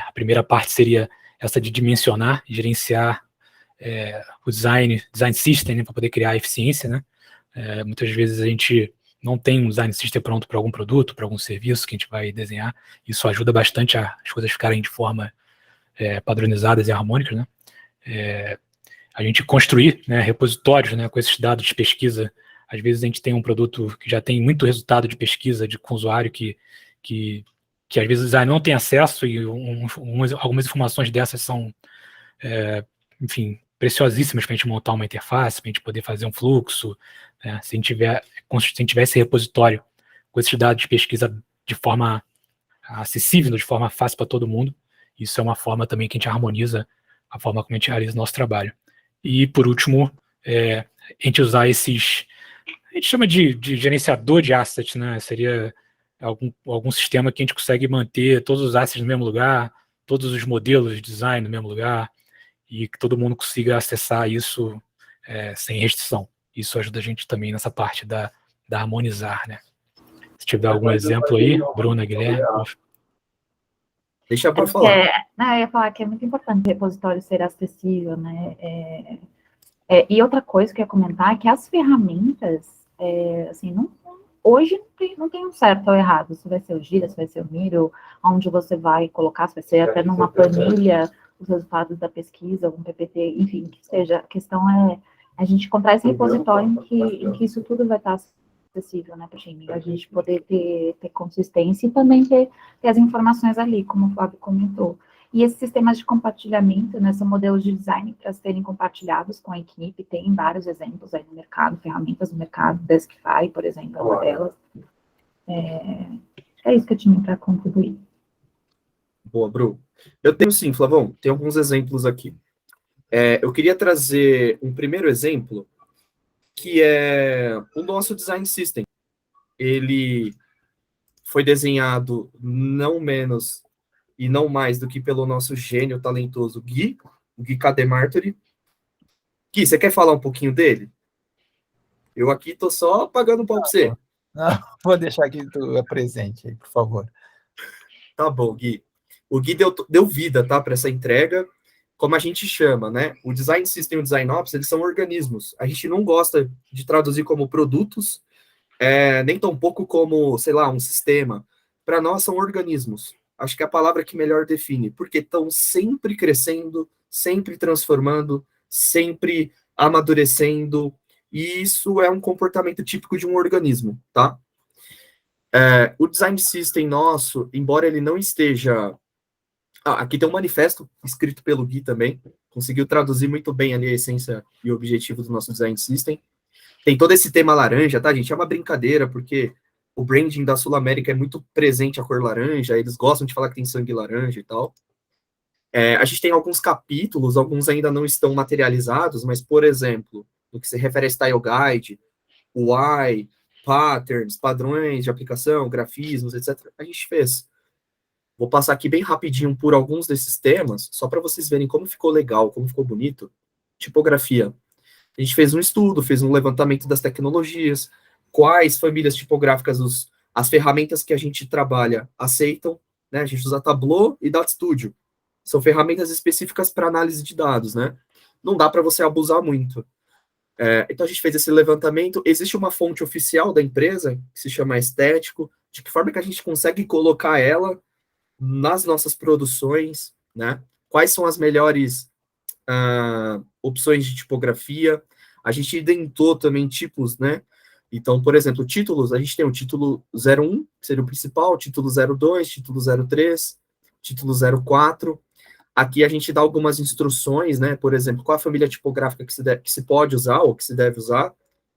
A primeira parte seria essa de dimensionar e gerenciar o design system, né, para poder criar eficiência, né? Muitas vezes a gente não tem um design system pronto para algum produto, para algum serviço que a gente vai desenhar. Isso ajuda bastante as coisas ficarem de forma padronizadas e harmônicas, né? A gente construir, né, repositórios, né, com esses dados de pesquisa. Às vezes a gente tem um produto que já tem muito resultado de pesquisa com o usuário que às vezes o design não tem acesso e algumas informações dessas são enfim, preciosíssimas para a gente montar uma interface, para a gente poder fazer um fluxo, né? Se a gente tivesse esse repositório com esses dados de pesquisa de forma acessível, de forma fácil para todo mundo, isso é uma forma também que a gente harmoniza a forma como a gente realiza o nosso trabalho. E, por último, a gente usar a gente chama de gerenciador de assets, né? Seria algum sistema que a gente consegue manter todos os assets no mesmo lugar, todos os modelos de design no mesmo lugar, e que todo mundo consiga acessar isso sem restrição. Isso ajuda a gente também nessa parte da harmonizar, né? Se tiver algum exemplo aí, Bruna, Guilherme. Deixa eu falar. Eu ia falar que é muito importante o repositório ser acessível, né? E outra coisa que eu ia comentar é que as ferramentas, assim, hoje não tem um certo ou errado. Se vai ser o Gira, se vai ser o Miro, onde você vai colocar, se vai ser até numa planilha os resultados da pesquisa, um PPT, enfim, que seja. A questão é a gente encontrar esse repositório em que isso tudo vai estar acessível, né, para o time, a gente poder ter consistência e também ter as informações ali, como o Fábio comentou. E esses sistemas de compartilhamento, né, são modelos de design para serem compartilhados com a equipe, tem vários exemplos aí no mercado, ferramentas no mercado, Deskify, por exemplo, é uma delas. É isso que eu tinha para contribuir. Boa, Bru. Eu tenho sim, Flavão, tem alguns exemplos aqui. Eu queria trazer um primeiro exemplo, que é o nosso design system. Ele foi desenhado não menos e não mais do que pelo nosso gênio talentoso Gui, o Gui Cademartori. Gui, você quer falar um pouquinho dele? Eu aqui tô só pagando um pau pra você. Não, vou deixar que tu apresente aí, por favor. Tá bom, Gui. O Gui deu vida, tá, para essa entrega. Como a gente chama, né? O Design System e o Design Ops, eles são organismos. A gente não gosta de traduzir como produtos, nem tampouco como, sei lá, um sistema. Para nós, são organismos. Acho que é a palavra que melhor define, porque estão sempre crescendo, sempre transformando, sempre amadurecendo, e isso é um comportamento típico de um organismo, tá? O Design System nosso, embora ele não esteja... aqui tem um manifesto escrito pelo Gui também, conseguiu traduzir muito bem ali a essência e o objetivo do nosso Design System. Tem todo esse tema laranja, tá, gente? É uma brincadeira, porque o branding da Sul América é muito presente a cor laranja, eles gostam de falar que tem sangue laranja e tal. A gente tem alguns capítulos, alguns ainda não estão materializados, mas, por exemplo, no que se refere a Style Guide, UI, patterns, padrões de aplicação, grafismos, etc., a gente fez. Vou passar aqui bem rapidinho por alguns desses temas, só para vocês verem como ficou legal, como ficou bonito. Tipografia. A gente fez um estudo, fez um levantamento das tecnologias, quais famílias tipográficas as ferramentas que a gente trabalha aceitam, né? A gente usa Tableau e Data Studio. São ferramentas específicas para análise de dados, né? Não dá para você abusar muito. Então a gente fez esse levantamento. Existe uma fonte oficial da empresa, que se chama Estético, de que forma que a gente consegue colocar ela nas nossas produções, né? Quais são as melhores opções de tipografia? A gente identou também tipos, né? Então, por exemplo, títulos, a gente tem o título 01, que seria o principal, título 02, título 03, título 04. Aqui a gente dá algumas instruções, né? Por exemplo, qual a família tipográfica que se pode usar ou que se deve usar,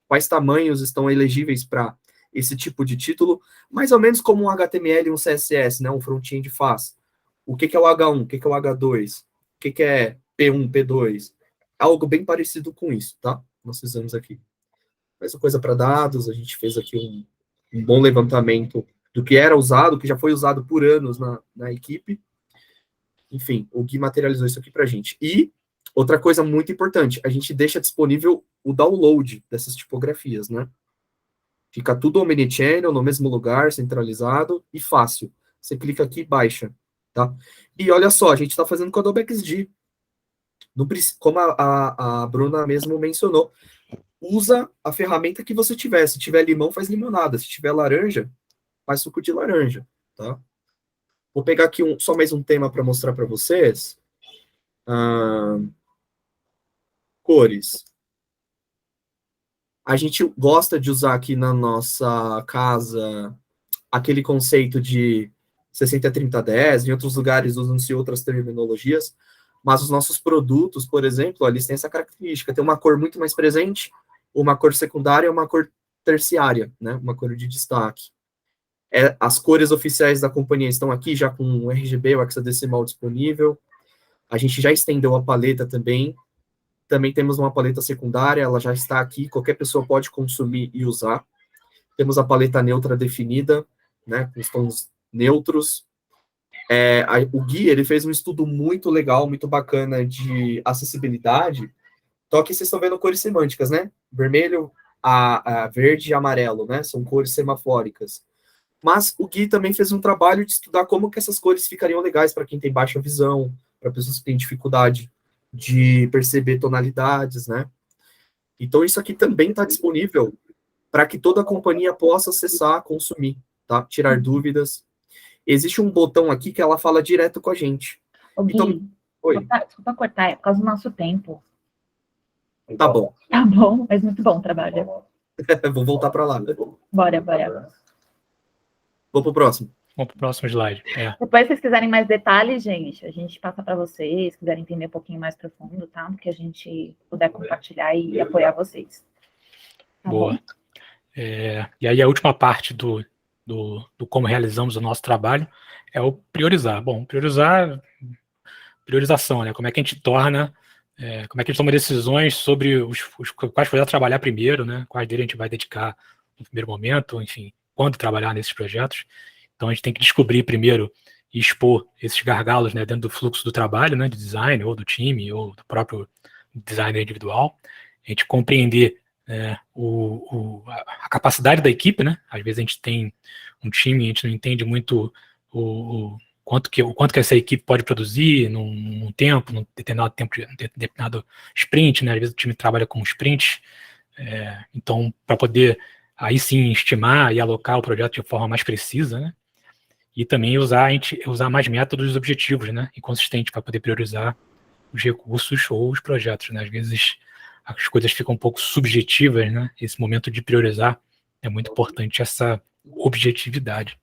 quais tamanhos estão elegíveis para esse tipo de título, mais ou menos como um HTML e um CSS, né? Um front-end faz. O que é o H1, o que é o H2, o que é P1, P2, algo bem parecido com isso, tá? Nós fizemos aqui. Mesma coisa para dados, a gente fez aqui um bom levantamento do que era usado, que já foi usado por anos na equipe. Enfim, o Gui materializou isso aqui para a gente. E outra coisa muito importante, a gente deixa disponível o download dessas tipografias, né? Fica tudo omnichannel, no mesmo lugar, centralizado e fácil. Você clica aqui e baixa, tá? E olha só, a gente está fazendo com a Adobe XD. Como a Bruna mesmo mencionou, usa a ferramenta que você tiver. Se tiver limão, faz limonada. Se tiver laranja, faz suco de laranja, tá? Vou pegar aqui só mais um tema para mostrar para vocês. Cores. A gente gosta de usar aqui na nossa casa aquele conceito de 60-30-10, em outros lugares usam-se outras terminologias, Mas os nossos produtos, por exemplo, eles têm essa característica, tem uma cor muito mais presente, uma cor secundária e uma cor terciária, né? Uma cor de destaque. As cores oficiais da companhia estão aqui, já com o RGB, o hexadecimal disponível. A gente já estendeu a paleta também. Também temos uma paleta secundária, ela já está aqui, qualquer pessoa pode consumir e usar. Temos a paleta neutra definida, né, com os tons neutros. O Gui, ele fez um estudo muito legal, muito bacana de acessibilidade. Então aqui vocês estão vendo cores semânticas, né? Vermelho, verde e amarelo, né? São cores semafóricas. Mas o Gui também fez um trabalho de estudar como que essas cores ficariam legais para quem tem baixa visão, para pessoas que têm dificuldade de perceber tonalidades, né? Então isso aqui também está disponível para que toda a companhia possa acessar, consumir, tá? Tirar dúvidas. Existe um botão aqui que ela fala direto com a gente. Ô, Gui, então, oi. Desculpa cortar, é por causa do nosso tempo. Tá bom. Tá bom, mas muito bom o trabalho. Vou voltar para lá. Bora. Vou pro próximo. Vamos pro próximo slide. Depois, se vocês quiserem mais detalhes, gente, a gente passa para vocês, se quiserem entender um pouquinho mais profundo, tá? Do que a gente puder compartilhar e apoiar vocês. Tá Boa. bom? E aí a última parte do como realizamos o nosso trabalho é o priorizar. Bom, priorização, né? Como é que a gente torna, como é que a gente toma decisões sobre quais projetos trabalhar primeiro, né? Quais deles a gente vai dedicar no primeiro momento, enfim, quando trabalhar nesses projetos. Então a gente tem que descobrir primeiro e expor esses gargalos, né, dentro do fluxo do trabalho, né, de design, ou do time, ou do próprio designer individual. A gente compreender a capacidade da equipe, né? Às vezes a gente tem um time, a gente não entende muito o quanto que essa equipe pode produzir num determinado sprint, né? Às vezes o time trabalha com sprints, então para poder aí sim estimar e alocar o projeto de forma mais precisa, né? E também usar mais métodos objetivos, né? E consistentes para poder priorizar os recursos ou os projetos, né? Às vezes as coisas ficam um pouco subjetivas, né? Esse momento de priorizar é muito importante, essa objetividade.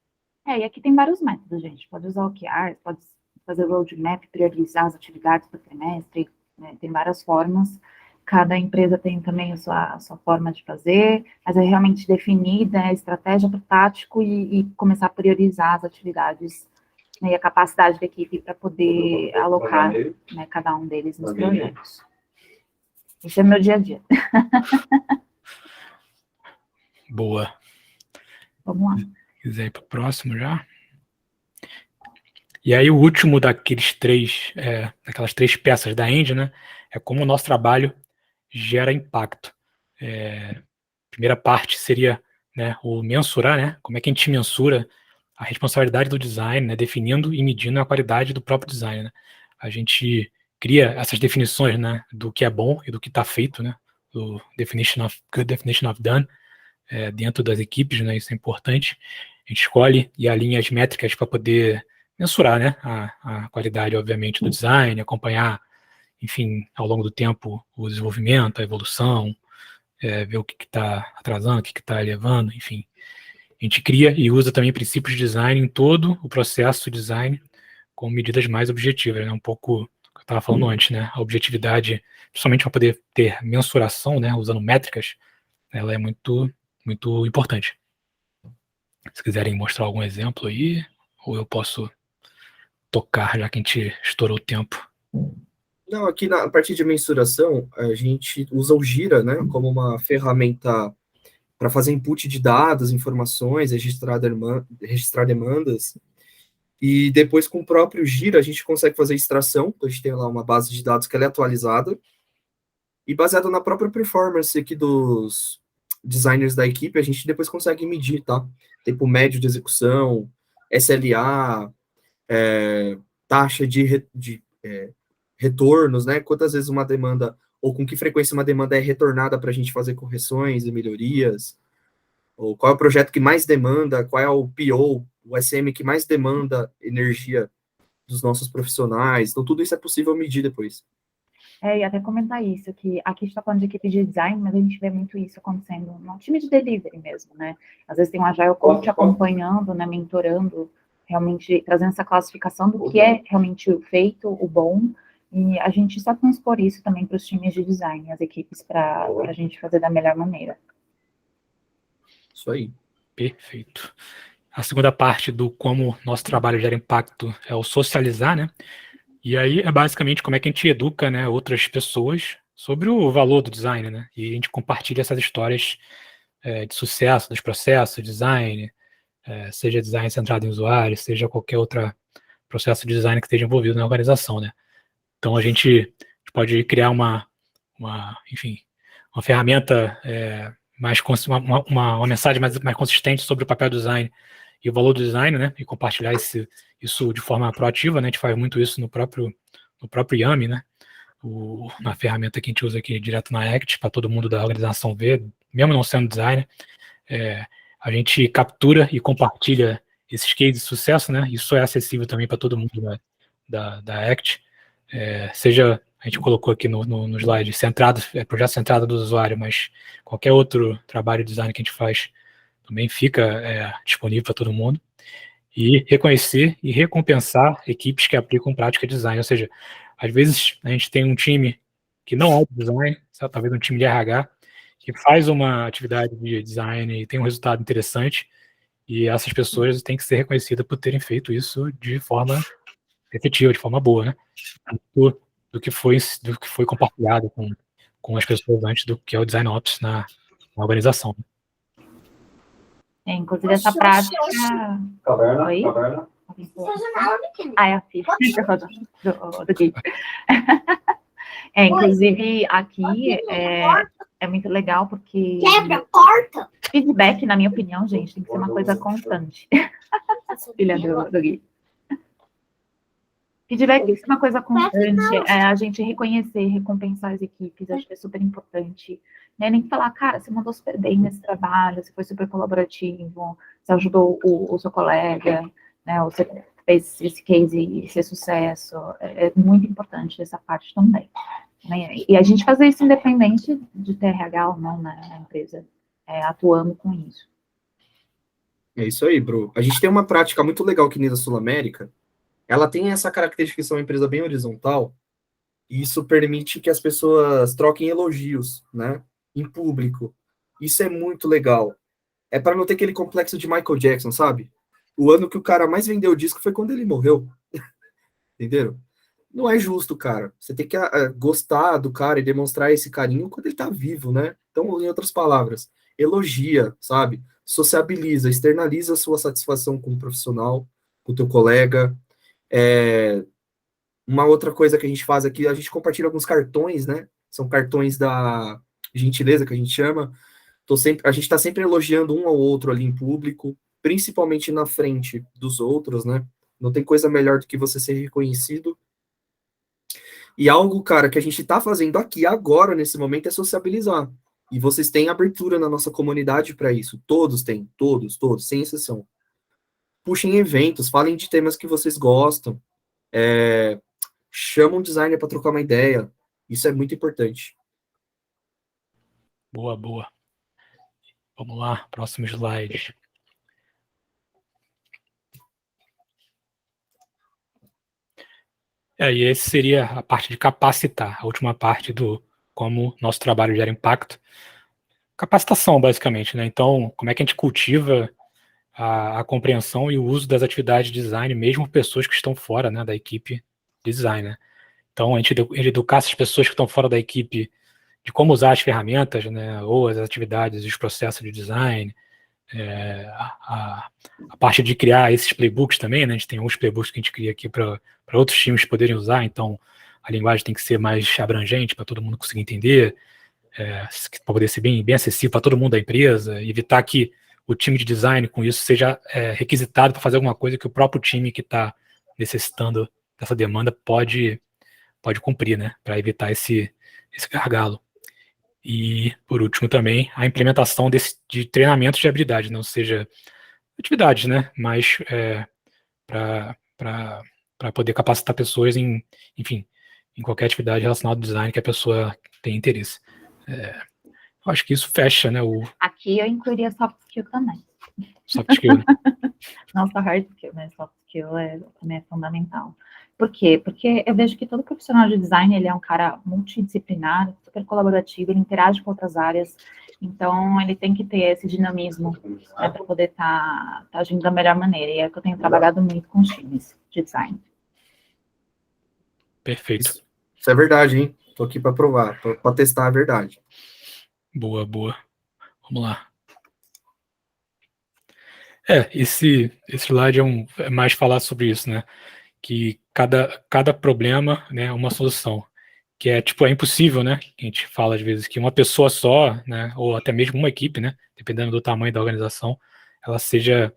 E aqui tem vários métodos, gente. Pode usar OKRs, pode fazer roadmap, priorizar as atividades por trimestre, né? Tem várias formas. Cada empresa tem também a sua forma de fazer, mas é realmente definir, né, a estratégia para o tático e começar a priorizar as atividades, né, e a capacidade da equipe para poder alocar, né, cada um deles nos projetos. Esse é meu dia a dia. Boa. Vamos lá. Se quiser ir para o próximo já. E aí o último daquelas três peças da Engine, né, é como o nosso trabalho gera impacto. Primeira parte seria, né, o mensurar, né, como é que a gente mensura a responsabilidade do design, né, definindo e medindo a qualidade do próprio design, né. A gente cria essas definições, né, do que é bom e do que está feito, né, do good definition of done, dentro das equipes, né, isso é importante. A gente escolhe e alinha as métricas para poder mensurar, né, a qualidade, obviamente, do design, acompanhar, enfim, ao longo do tempo, o desenvolvimento, a evolução, ver o que está atrasando, o que está elevando, enfim. A gente cria e usa também princípios de design em todo o processo de design com medidas mais objetivas, né? Um pouco o que eu estava falando antes, né? A objetividade, principalmente para poder ter mensuração, né? Usando métricas, ela é muito, muito importante. Se quiserem mostrar algum exemplo aí, ou eu posso tocar, já que a gente estourou o tempo. Não, aqui na parte de mensuração, a gente usa o Gira, né, como uma ferramenta para fazer input de dados, informações, registrar demandas, e depois com o próprio Gira a gente consegue fazer extração, então a gente tem lá uma base de dados que ela é atualizada, e baseada na própria performance aqui dos designers da equipe, a gente depois consegue medir, tá? Tempo médio de execução, SLA, taxa de retornos, né? Quantas vezes uma demanda, ou com que frequência uma demanda é retornada para a gente fazer correções e melhorias, ou qual é o projeto que mais demanda, qual é o PO, o SM que mais demanda energia dos nossos profissionais. Então, tudo isso é possível medir depois. E até comentar isso, que aqui a gente está falando de equipe de design, mas a gente vê muito isso acontecendo no time de delivery mesmo, né? Às vezes tem um agile coach acompanhando, né, mentorando, realmente trazendo essa classificação do que é realmente o feito, o bom, E a gente só transpor isso também para os times de design, as equipes, para a gente fazer da melhor maneira. Isso aí. Perfeito. A segunda parte do como nosso trabalho gera impacto é o socializar, né? E aí é basicamente como é que a gente educa, né, outras pessoas sobre o valor do design, né? E a gente compartilha essas histórias de sucesso dos processos, design, seja design centrado em usuário, seja qualquer outro processo de design que esteja envolvido na organização, né? Então a gente pode criar enfim, uma ferramenta uma mensagem mais consistente sobre o papel do design e o valor do design, né? E compartilhar isso de forma proativa, né? A gente faz muito isso no próprio Yami, né? Na ferramenta que a gente usa aqui direto na Act, para todo mundo da organização ver, mesmo não sendo designer, a gente captura e compartilha esses cases de sucesso, né? Isso é acessível também para todo mundo da Act, seja, a gente colocou aqui no slide, projeto centrado do usuário, mas qualquer outro trabalho de design que a gente faz também fica disponível para todo mundo. E reconhecer e recompensar equipes que aplicam prática de design, ou seja, às vezes a gente tem um time que não é de design, sabe? Talvez um time de RH, que faz uma atividade de design e tem um resultado interessante, e essas pessoas têm que ser reconhecidas por terem feito isso de forma efetiva, de forma boa, né? Do que foi compartilhado com as pessoas antes do que é o Design Ops na organização. Inclusive essa prática... Caverna, Oi? caverna. É a ficha do Gui. Inclusive, aqui é muito legal, porque feedback, na minha opinião, gente, tem que ser uma coisa constante. Filha do Gui. Feedback tem que ser uma coisa constante, a gente reconhecer, recompensar as equipes, acho que é super importante. Né? Nem falar, cara, você mandou super bem nesse trabalho, você foi super colaborativo, você ajudou o seu colega, né? Ou você fez esse case ser sucesso. É muito importante essa parte também. Né? E a gente fazer isso independente de ter RH ou não na empresa, atuando com isso. É isso aí, Bru. A gente tem uma prática muito legal aqui na Sul América. Ela tem essa característica de ser uma empresa bem horizontal, e isso permite que as pessoas troquem elogios, né, em público. Isso é muito legal. É para não ter aquele complexo de Michael Jackson, sabe? O ano que o cara mais vendeu o disco foi quando ele morreu. Entenderam? Não é justo, cara. Você tem que gostar do cara e demonstrar esse carinho quando ele tá vivo, né? Então, em outras palavras, elogia, sabe? Sociabiliza, externaliza a sua satisfação como profissional, com o teu colega. Uma outra coisa que a gente faz aqui, a gente compartilha alguns cartões, né? São cartões da gentileza, que a gente chama. A gente está sempre elogiando um ao outro ali em público, principalmente na frente dos outros, né? Não tem coisa melhor do que você ser reconhecido. E algo, cara, que a gente está fazendo aqui agora, nesse momento, é sociabilizar. E vocês têm abertura na nossa comunidade para isso. Todos têm, todos, sem exceção. Puxem eventos, falem de temas que vocês gostam. Chama um designer para trocar uma ideia. Isso é muito importante. Boa. Vamos lá, próximo slide. E esse seria a parte de capacitar, a última parte do como nosso trabalho gera impacto. Capacitação, basicamente, né? Então, como é que a gente cultiva a compreensão e o uso das atividades de design, mesmo pessoas que estão fora, né, da equipe de design, né? Então, a gente educar essas pessoas que estão fora da equipe de como usar as ferramentas, né, ou as atividades e os processos de design, a parte de criar esses playbooks também, né? A gente tem alguns playbooks que a gente cria aqui para outros times poderem usar, então a linguagem tem que ser mais abrangente para todo mundo conseguir entender, para poder ser bem acessível para todo mundo da empresa, evitar que o time de design com isso seja requisitado para fazer alguma coisa que o próprio time que está necessitando dessa demanda pode cumprir, né, para evitar esse gargalo. E, por último, também a implementação de treinamentos de habilidade, não seja atividades, né, mas para poder capacitar pessoas em qualquer atividade relacionada ao design que a pessoa tem interesse. Eu acho que isso fecha, né? Aqui eu incluiria soft skill também. Soft skill, né? Não só hard skill, mas soft skill também é fundamental. Por quê? Porque eu vejo que todo profissional de design, ele é um cara multidisciplinar, super colaborativo, ele interage com outras áreas, então ele tem que ter esse dinamismo, né, para poder tá agindo da melhor maneira, e é que eu tenho trabalhado muito com os times de design. Perfeito. Isso é verdade, hein? Tô aqui para provar, para testar a verdade. Boa, boa. Vamos lá. Esse slide é mais falar sobre isso, né? Que cada problema, né, é uma solução. Que é, tipo, é impossível, né? A gente fala às vezes que uma pessoa só, né, ou até mesmo uma equipe, né, dependendo do tamanho da organização, ela seja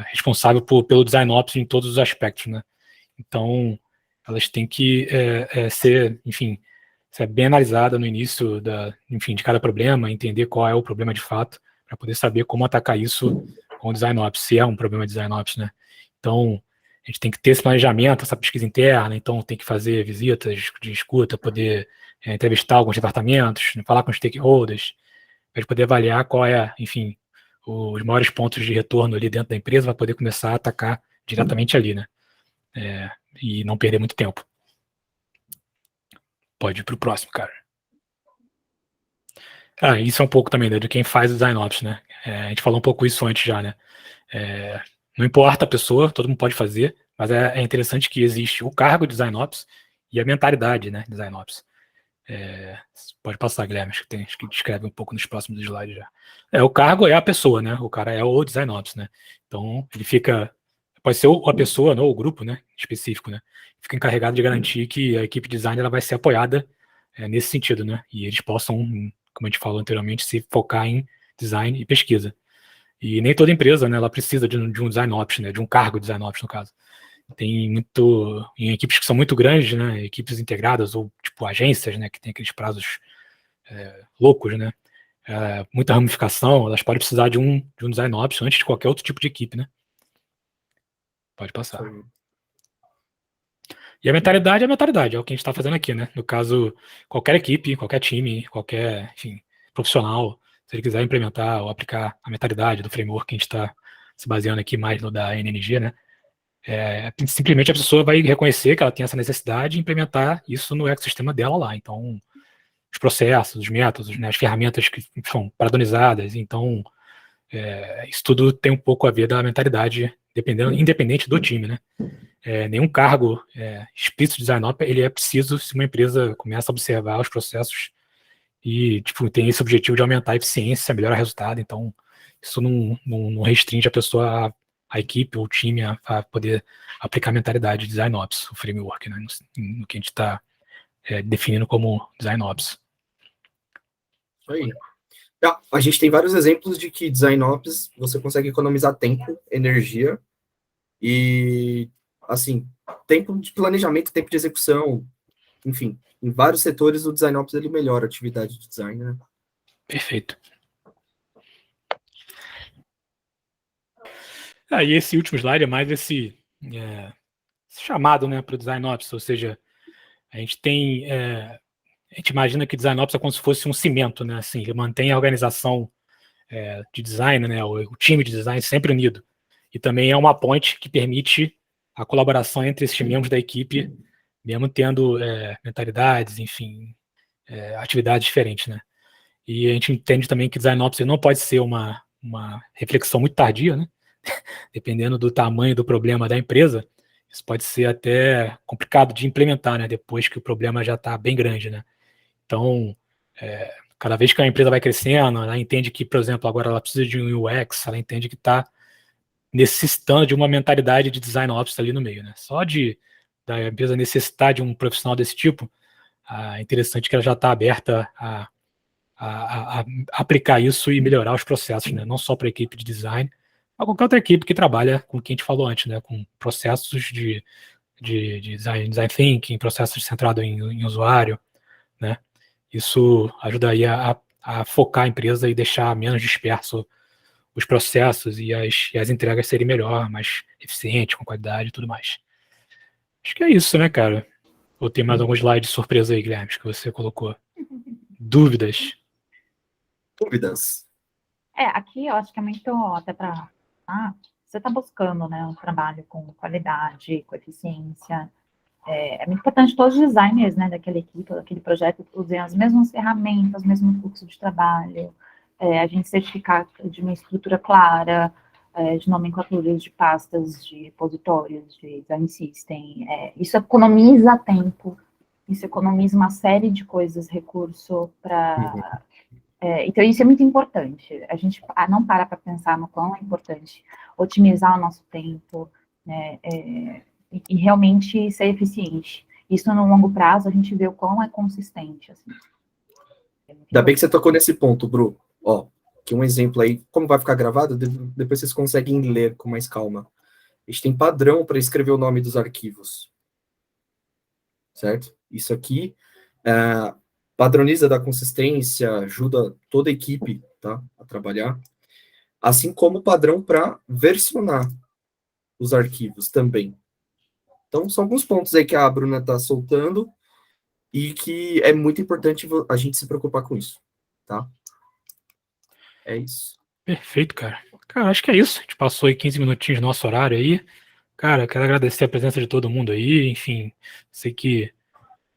responsável pelo design ops em todos os aspectos, né? Então, elas têm que ser, enfim, ser bem analisada no início enfim, de cada problema, entender qual é o problema de fato, para poder saber como atacar isso com o design ops, se é um problema de design ops, né? Então, a gente tem que ter esse planejamento, essa pesquisa interna, então tem que fazer visitas de escuta, poder entrevistar alguns departamentos, falar com os stakeholders, para poder avaliar qual é, enfim, os maiores pontos de retorno ali dentro da empresa, para poder começar a atacar diretamente ali, né? E não perder muito tempo. Pode ir para o próximo, cara. Isso é um pouco também, né, de quem faz o design ops, né? A gente falou um pouco isso antes já, né? Não importa a pessoa, todo mundo pode fazer, mas é interessante que existe o cargo de design ops e a mentalidade, né, design ops. Pode passar, Guilherme, acho que descreve um pouco nos próximos slides já. O cargo é a pessoa, né? O cara é o design ops, né? Então, ele pode ser a pessoa, não o grupo, né, específico, né? Fica encarregado de garantir que a equipe de design ela vai ser apoiada nesse sentido, né? E eles possam, como a gente falou anteriormente, se focar em design e pesquisa. E nem toda empresa, né, ela precisa de um design ops, né, de um cargo de design ops, no caso. Tem em equipes que são muito grandes, né, equipes integradas ou tipo agências, né, que tem aqueles prazos loucos, né, muita ramificação, elas podem precisar de um design ops antes de qualquer outro tipo de equipe, né. Pode passar. E a mentalidade é a mentalidade, é o que a gente está fazendo aqui, né. No caso, qualquer equipe, qualquer time, qualquer, enfim, profissional, se ele quiser implementar ou aplicar a mentalidade do framework que a gente está se baseando aqui mais no da NNG, né, simplesmente a pessoa vai reconhecer que ela tem essa necessidade e implementar isso no ecossistema dela lá. Então, os processos, os métodos, né, as ferramentas que são padronizadas, então, isso tudo tem um pouco a ver da mentalidade, independente do time, né. Nenhum cargo explícito de design ops, ele é preciso se uma empresa começa a observar os processos e tipo, tem esse objetivo de aumentar a eficiência, melhorar o resultado. Então, isso não restringe a pessoa, a equipe ou o time a poder aplicar a mentalidade de design ops, o framework, né, no que a gente está definindo como design ops. Isso aí. A gente tem vários exemplos de que design ops você consegue economizar tempo, energia e, assim, tempo de planejamento, tempo de execução, enfim, em vários setores o design ops ele melhora a atividade de design, né? Perfeito. E esse último slide é mais esse chamado, né, para o design ops, ou seja, a gente imagina que design ops é como se fosse um cimento, né, assim, ele mantém a organização de design, né, o time de design sempre unido, e também é uma ponte que permite a colaboração entre esses membros da equipe, mesmo tendo mentalidades, enfim, atividades diferentes, né. E a gente entende também que design ops não pode ser uma reflexão muito tardia, né, dependendo do tamanho do problema da empresa, isso pode ser até complicado de implementar, né, depois que o problema já está bem grande, né. Então, cada vez que a empresa vai crescendo, ela entende que, por exemplo, agora ela precisa de um UX, ela entende que está necessitando de uma mentalidade de design ops ali no meio, né. Só da empresa necessitar de um profissional desse tipo, é interessante que ela já está aberta a aplicar isso e melhorar os processos, né, não só para a equipe de design, mas qualquer outra equipe que trabalha com o que a gente falou antes, né, com processos de design thinking, processos centrados em usuário, né. Isso ajudaria a focar a empresa e deixar menos disperso os processos e as entregas serem melhor, mais eficiente, com qualidade e tudo mais. Acho que é isso, né, cara? Ou tem mais algum slide de surpresa aí, Guilherme, que você colocou? Dúvidas? Dúvidas? Aqui eu acho que é muito até para você está buscando, né, um trabalho com qualidade, com eficiência, É muito importante que todos os designers, né, daquela equipe, daquele projeto, usem as mesmas ferramentas, o mesmo fluxo de trabalho, a gente certificar de uma estrutura clara, de nomenclaturas de pastas, de repositórios, de design system. Isso economiza tempo, isso economiza uma série de coisas, recurso para... então, isso é muito importante. A gente não para pensar no quão é importante otimizar o nosso tempo, né, e realmente ser eficiente. Isso, no longo prazo, a gente vê o quão é consistente. Assim. Ainda bem que você tocou nesse ponto, Bru. Ó, aqui um exemplo aí, como vai ficar gravado, depois vocês conseguem ler com mais calma. A gente tem padrão para escrever o nome dos arquivos. Certo? Isso aqui padroniza da consistência, ajuda toda a equipe, tá, a trabalhar. Assim como padrão para versionar os arquivos também. Então, são alguns pontos aí que a Bruna está soltando e que é muito importante a gente se preocupar com isso, tá? É isso. Perfeito, cara. Cara, acho que é isso. A gente passou aí 15 minutinhos do nosso horário aí. Cara, quero agradecer a presença de todo mundo aí. Enfim, sei que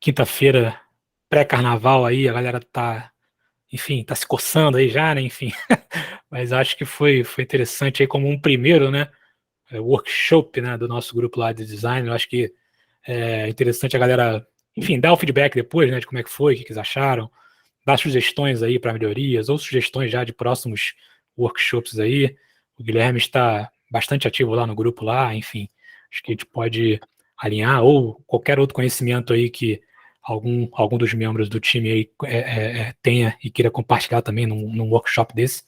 quinta-feira, pré-carnaval aí, a galera tá, enfim, tá se coçando aí já, né? Enfim. Mas acho que foi interessante aí como um primeiro, né? Workshop, né, do nosso grupo lá de design. Eu acho que é interessante a galera, enfim, dar o feedback depois, né, de como é que foi, o que eles acharam, dar sugestões aí para melhorias, ou sugestões já de próximos workshops aí. O Guilherme está bastante ativo lá no grupo lá, enfim, acho que a gente pode alinhar, ou qualquer outro conhecimento aí que algum dos membros do time aí tenha e queira compartilhar também num workshop desse.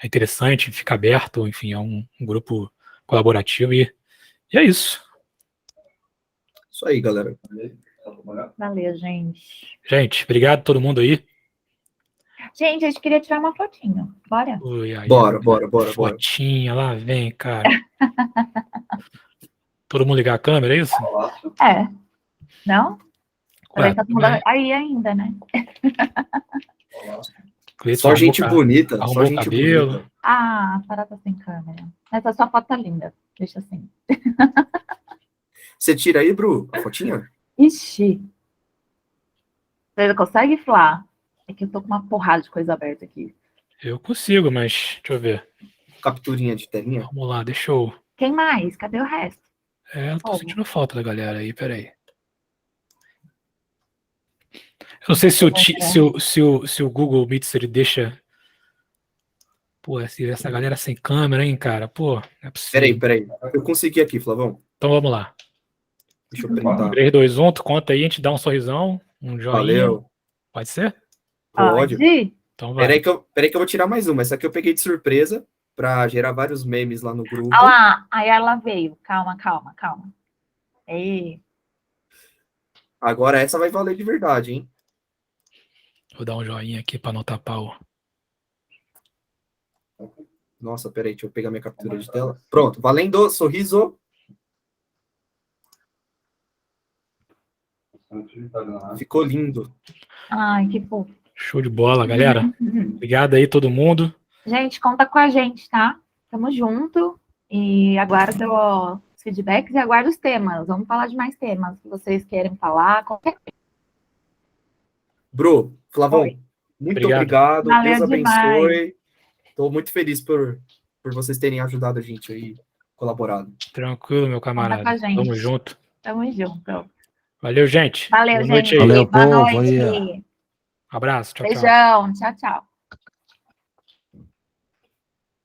É interessante, fica aberto, enfim, é um grupo colaborativo e é isso. Isso aí, galera. Valeu, gente. Gente, obrigado a todo mundo aí. Gente, a gente queria tirar uma fotinho. Bora? Ui, aí, Bora. fotinha, lá vem, cara. Todo mundo ligar a câmera, é isso? Não? Ué, Tá todo mundo aí ainda, né? Só gente bonita. Arrumou Só o gente cabelo. bonita. Ah, a Sara tá sem câmera. Essa sua foto tá linda. Deixa assim. Você tira aí, Bru, a fotinha? Ixi. Você consegue, Flá? É que eu tô com uma porrada de coisa aberta aqui. Eu consigo, mas deixa eu ver. Capturinha de telinha? Vamos lá, deixa eu... Quem mais? Cadê o resto? Eu tô sentindo falta da galera aí, peraí. Eu não sei se o Google Meets ele deixa... Pô, essa galera sem câmera, hein, cara? Pô, não é possível. Peraí. Eu consegui aqui, Flavão. Então vamos lá. Deixa eu printar. 3, 2, 1, tu conta aí, a gente dá um sorrisão, um joinha. Valeu. Pode ser? Pode. Então vai. Peraí que eu vou tirar mais uma. Essa aqui eu peguei de surpresa pra gerar vários memes lá no grupo. Olha lá, aí ela veio. Calma. Aí. Agora essa vai valer de verdade, hein? Vou dar um joinha aqui pra não tapar o... Nossa, peraí, deixa eu pegar minha captura de tela. Pronto, valendo, sorriso. Ficou lindo. Ai, que fofo. Show de bola, galera. Obrigado aí, todo mundo. Gente, conta com a gente, tá? Tamo junto. E aguardo os feedbacks e aguardo os temas. Vamos falar de mais temas que vocês querem falar. Qualquer coisa. Bru, Flavão, muito obrigado. Valeu Deus abençoe. demais. Estou muito feliz por vocês terem ajudado a gente aí, colaborado. Tranquilo, meu camarada. Conta com a gente. Tamo junto. Tamo junto. Valeu, gente. Valeu, Boa noite gente. aí. Boa noite. Abraço. Tchau, tchau. Beijão. Tchau, tchau.